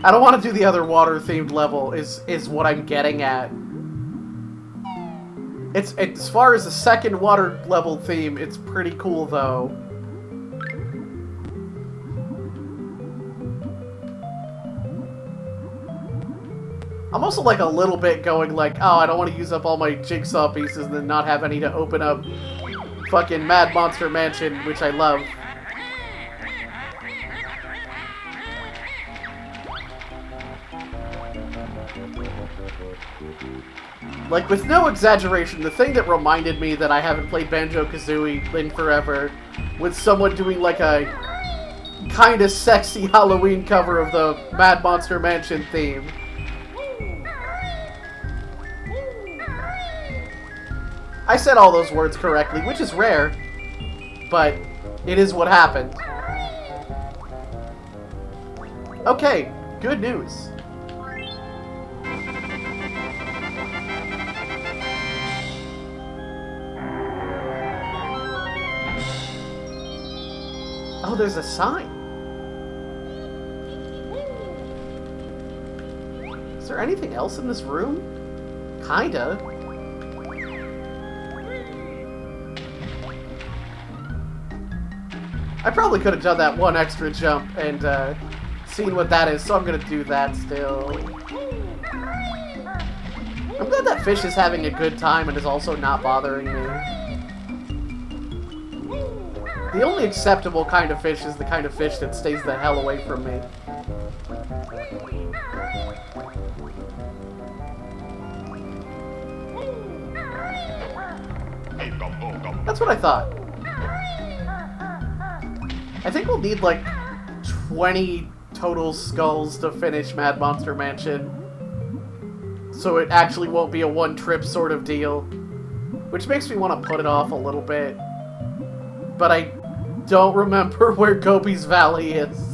I don't want to do the other water-themed level, is what I'm getting at. It's as far as the second water level theme, it's pretty cool though. I'm also like a little bit going like, oh, I don't want to use up all my jigsaw pieces and then not have any to open up fucking Mad Monster Mansion, which I love. Like, with no exaggeration, the thing that reminded me that I haven't played Banjo Kazooie in forever was someone doing, like, a kinda sexy Halloween cover of the Mad Monster Mansion theme. I said all those words correctly, which is rare, but it is what happened. Okay, good news. Oh, there's a sign. Is there anything else in this room? Kinda. I probably could have done that one extra jump and seen what that is, so I'm gonna do that still. I'm glad that fish is having a good time and is also not bothering me. The only acceptable kind of fish is the kind of fish that stays the hell away from me. That's what I thought. I think we'll need like 20 total skulls to finish Mad Monster Mansion. So it actually won't be a one-trip sort of deal. Which makes me want to put it off a little bit. But I don't remember where Gobi's Valley is.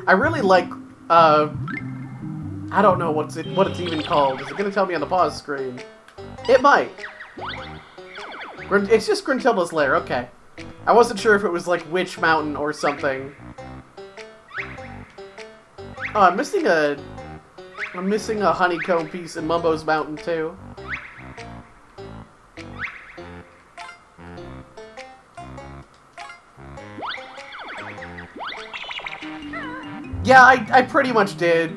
I really like, I don't know what it's even called. Is it going to tell me on the pause screen? It might. It's just Gruntilda's Lair, okay. I wasn't sure if it was like Witch Mountain or something. Oh, I'm missing a honeycomb piece in Mumbo's Mountain too. Yeah, I pretty much did.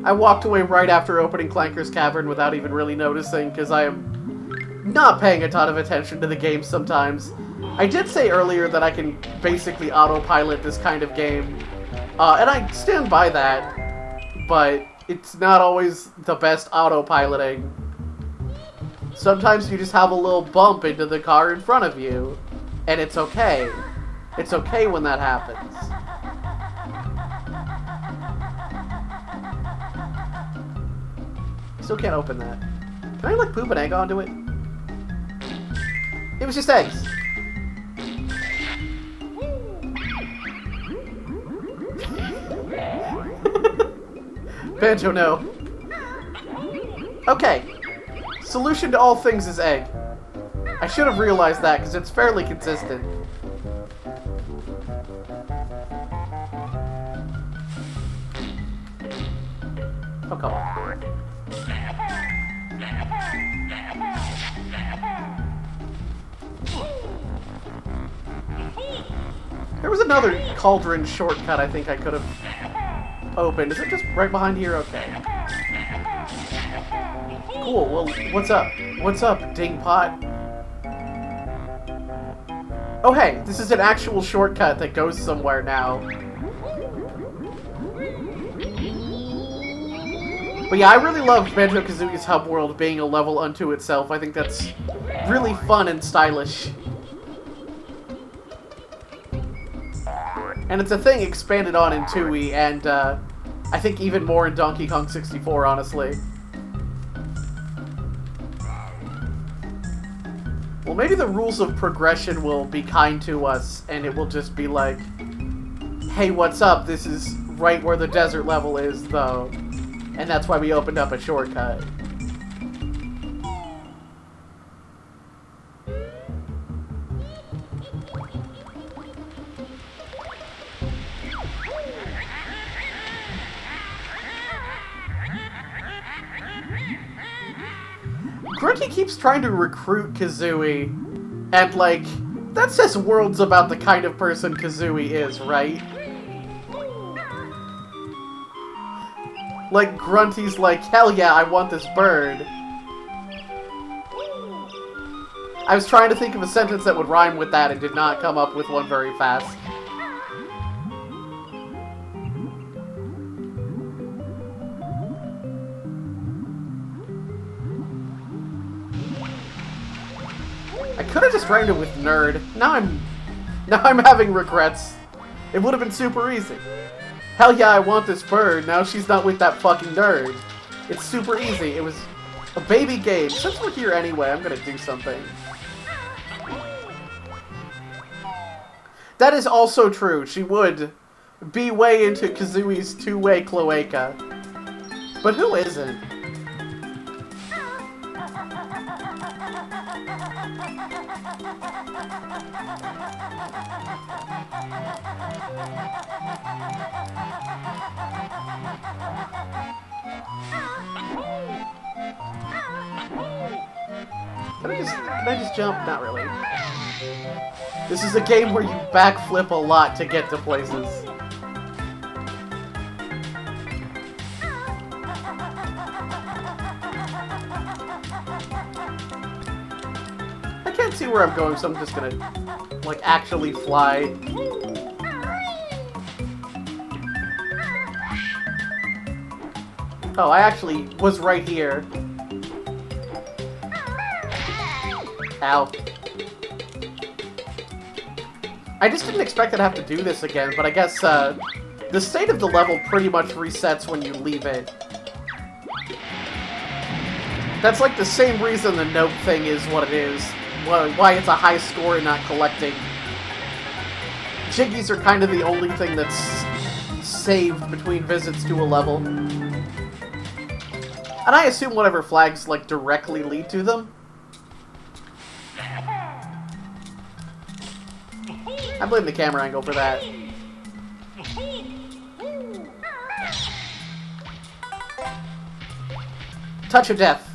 I walked away right after opening Clanker's Cavern without even really noticing, because I am not paying a ton of attention to the game sometimes. I did say earlier that I can basically autopilot this kind of game, and I stand by that, but it's not always the best autopiloting. Sometimes you just have a little bump into the car in front of you, and it's okay. It's okay when that happens. Still can't open that. Can I, like, poop an egg onto it? It was just eggs. Banjo, no. Okay. Solution to all things is egg. I should have realized that, because it's fairly consistent. Oh, come on. There was another cauldron shortcut I think I could have opened. Is it just right behind here? Okay. Cool, well, what's up? What's up, Dingpot? Oh hey, this is an actual shortcut that goes somewhere now. But yeah, I really love Banjo Kazooie's hub world being a level unto itself. I think that's really fun and stylish. And it's a thing expanded on in 2E, and I think even more in Donkey Kong 64, honestly. Well, maybe the rules of progression will be kind to us, and it will just be like, hey, what's up? This is right where the desert level is, though. And that's why we opened up a shortcut. Grunty keeps trying to recruit Kazooie, and, like, that says worlds about the kind of person Kazooie is, right? Like, Grunty's like, hell yeah, I want this bird. I was trying to think of a sentence that would rhyme with that and did not come up with one very fast. could have just rhymed it with nerd. Now I'm having regrets. It would have been super easy. Hell yeah, I want this bird. Now she's not with that fucking nerd. It's super easy. It was a baby game. Since we're here anyway, I'm gonna do something. That is also true. She would be way into Kazooie's two-way cloaca. But who isn't? Can I just jump? Not really. This is a game where you backflip a lot to get to places. I can't see where I'm going, so I'm just gonna, like, actually fly. Oh, I actually was right here. Ow. I just didn't expect to have to do this again, but I guess, the state of the level pretty much resets when you leave it. That's like the same reason the note thing is what it is. Why it's a high score and not collecting. Jiggies are kind of the only thing that's saved between visits to a level. And I assume whatever flags, like, directly lead to them. I blame the camera angle for that. Touch of death.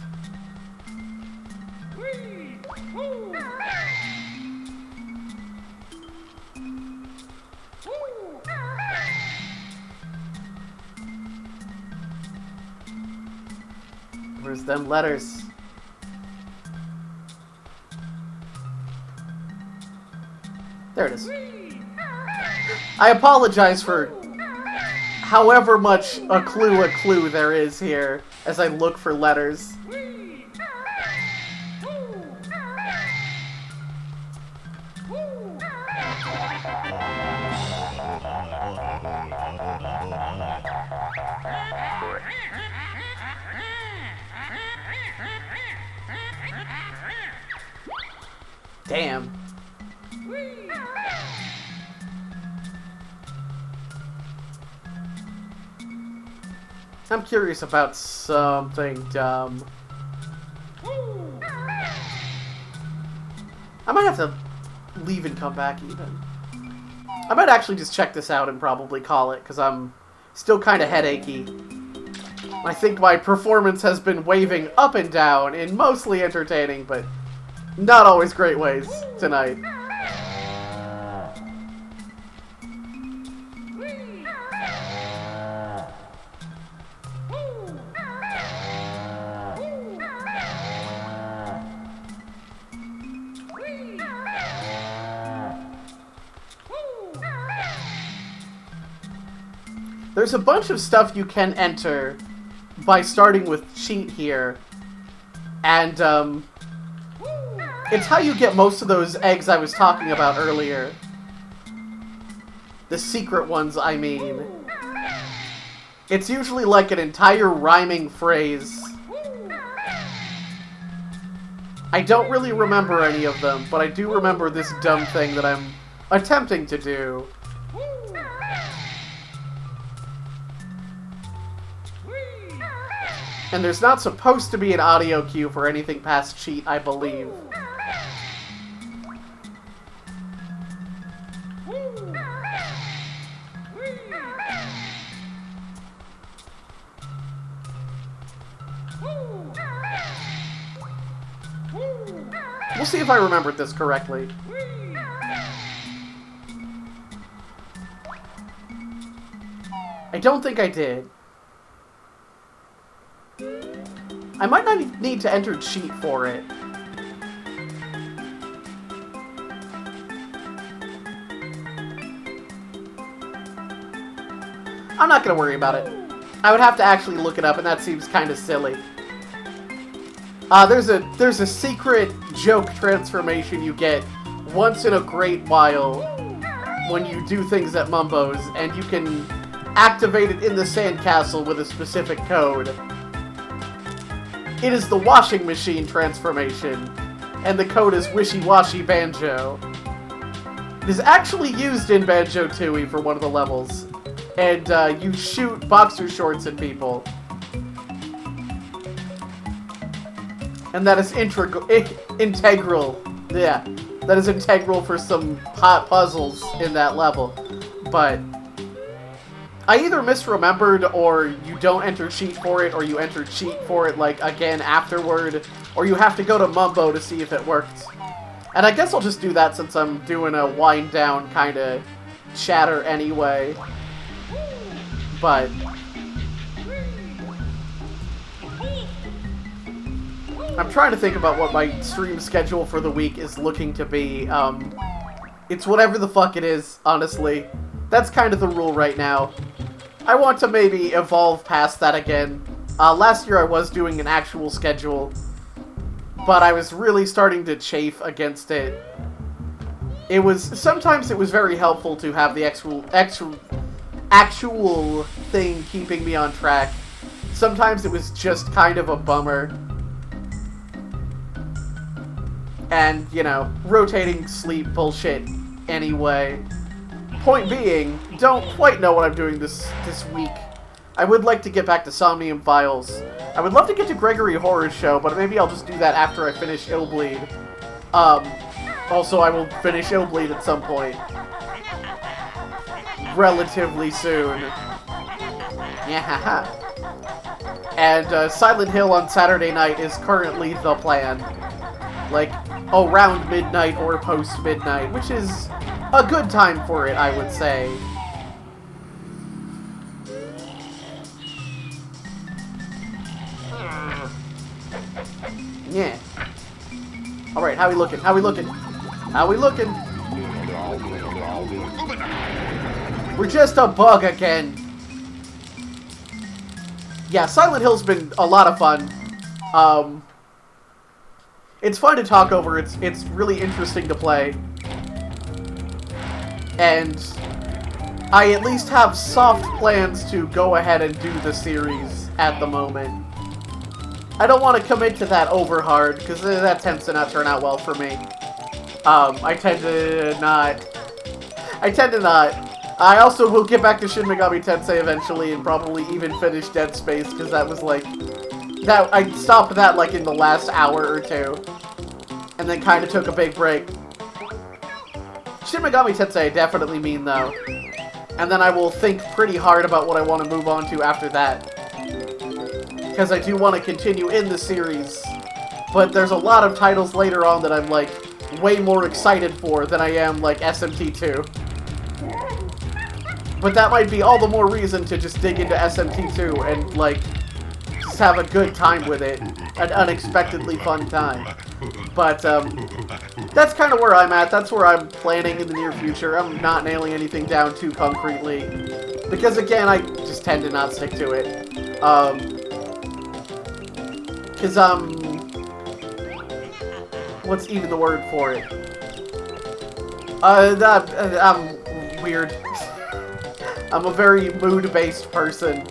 Where's them letters? There it is. I apologize for however much a clue there is here as I look for letters. Damn. I'm curious about something dumb. I might have to leave and come back even. I might actually just check this out and probably call it, because I'm still kind of headachy. I think my performance has been waving up and down in mostly entertaining, but not always great ways tonight. There's a bunch of stuff you can enter by starting with cheat here, and it's how you get most of those eggs I was talking about earlier. The secret ones, I mean. It's usually like an entire rhyming phrase. I don't really remember any of them, but I do remember this dumb thing that I'm attempting to do. And there's not supposed to be an audio cue for anything past cheat, I believe. We'll see if I remembered this correctly. I don't think I did. I might not need to enter cheat for it. I'm not gonna worry about it. I would have to actually look it up, and that seems kind of silly. There's a secret joke transformation you get once in a great while when you do things at Mumbo's, and you can activate it in the sandcastle with a specific code. It is the washing machine transformation, and the code is Wishy-Washy Banjo. It is actually used in Banjo Tooie for one of the levels, and you shoot boxer shorts at people. And that is integral. Yeah, that is integral for some hot puzzles in that level. But I either misremembered, or you don't enter cheat for it, or you enter cheat for it, like, again afterward, or you have to go to Mumbo to see if it worked. And I guess I'll just do that since I'm doing a wind-down kind of chatter anyway. But I'm trying to think about what my stream schedule for the week is looking to be. It's whatever the fuck it is, honestly. That's kind of the rule right now. I want to maybe evolve past that again. Last year I was doing an actual schedule, but I was really starting to chafe against it. Sometimes it was very helpful to have the actual thing keeping me on track. Sometimes it was just kind of a bummer. And, you know, rotating sleep bullshit anyway. Point being, don't quite know what I'm doing this week. I would like to get back to Somnium Files. I would love to get to Gregory Horror Show, but maybe I'll just do that after I finish Illbleed. Also, I will finish Illbleed at some point. Relatively soon. Yeah. And Silent Hill on Saturday night is currently the plan. Like, around midnight or post-midnight, which is a good time for it, I would say. Yeah. Alright, how we looking? How we looking? How we looking? We're just a bug again. Yeah, Silent Hill's been a lot of fun. It's fun to talk over. It's really interesting to play. And I at least have soft plans to go ahead and do the series at the moment. I don't want to commit to that over hard, because that tends to not turn out well for me. I tend to not. I also will get back to Shin Megami Tensei eventually, and probably even finish Dead Space, because that was like... I stopped that like in the last hour or two. And then kind of took a big break. Shin Megami Tensei I definitely mean, though. And then I will think pretty hard about what I want to move on to after that. Because I do want to continue in the series. But there's a lot of titles later on that I'm, like, way more excited for than I am, like, SMT2. But that might be all the more reason to just dig into SMT2 and, like, just have a good time with it. An unexpectedly fun time. But, that's kind of where I'm at. That's where I'm planning in the near future. I'm not nailing anything down too concretely. Because, again, I just tend to not stick to it. Because, what's even the word for it? I'm weird. I'm a very mood-based person.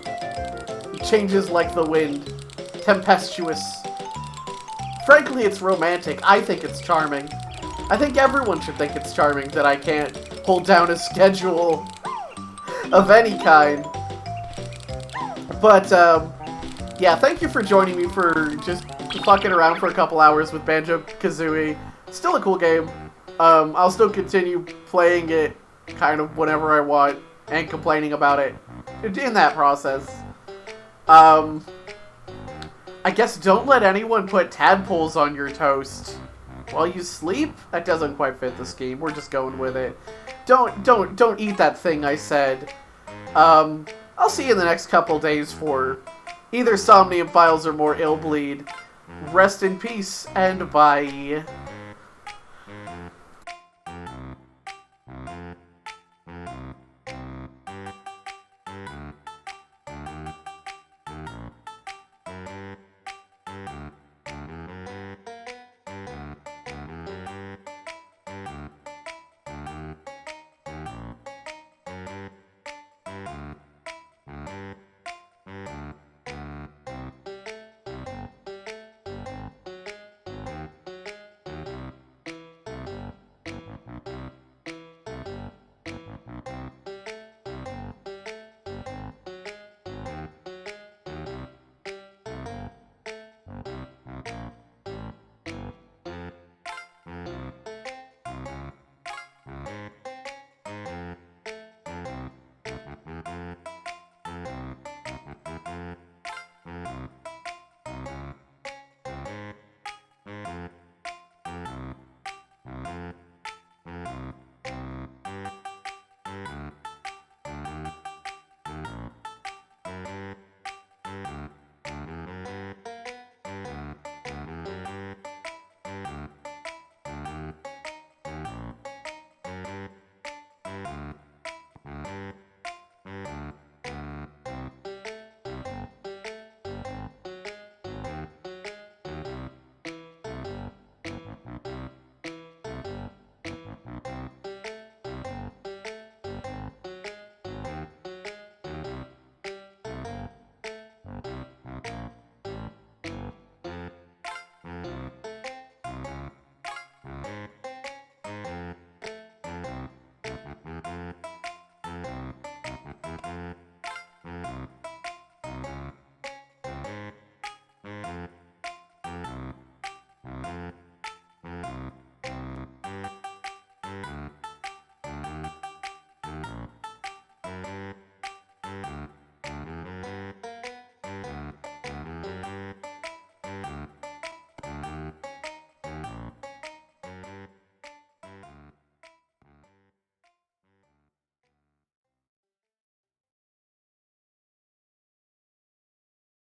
It changes like the wind. Tempestuous. Frankly, it's romantic. I think it's charming. I think everyone should think it's charming that I can't hold down a schedule of any kind. But, yeah, thank you for joining me for just fucking around for a couple hours with Banjo Kazooie. Still a cool game. I'll still continue playing it kind of whenever I want and complaining about it in that process. I guess don't let anyone put tadpoles on your toast while you sleep? That doesn't quite fit the scheme. We're just going with it. Don't eat that thing I said. I'll see you in the next couple days for either Somnium Files or more Illbleed. Rest in peace, and bye.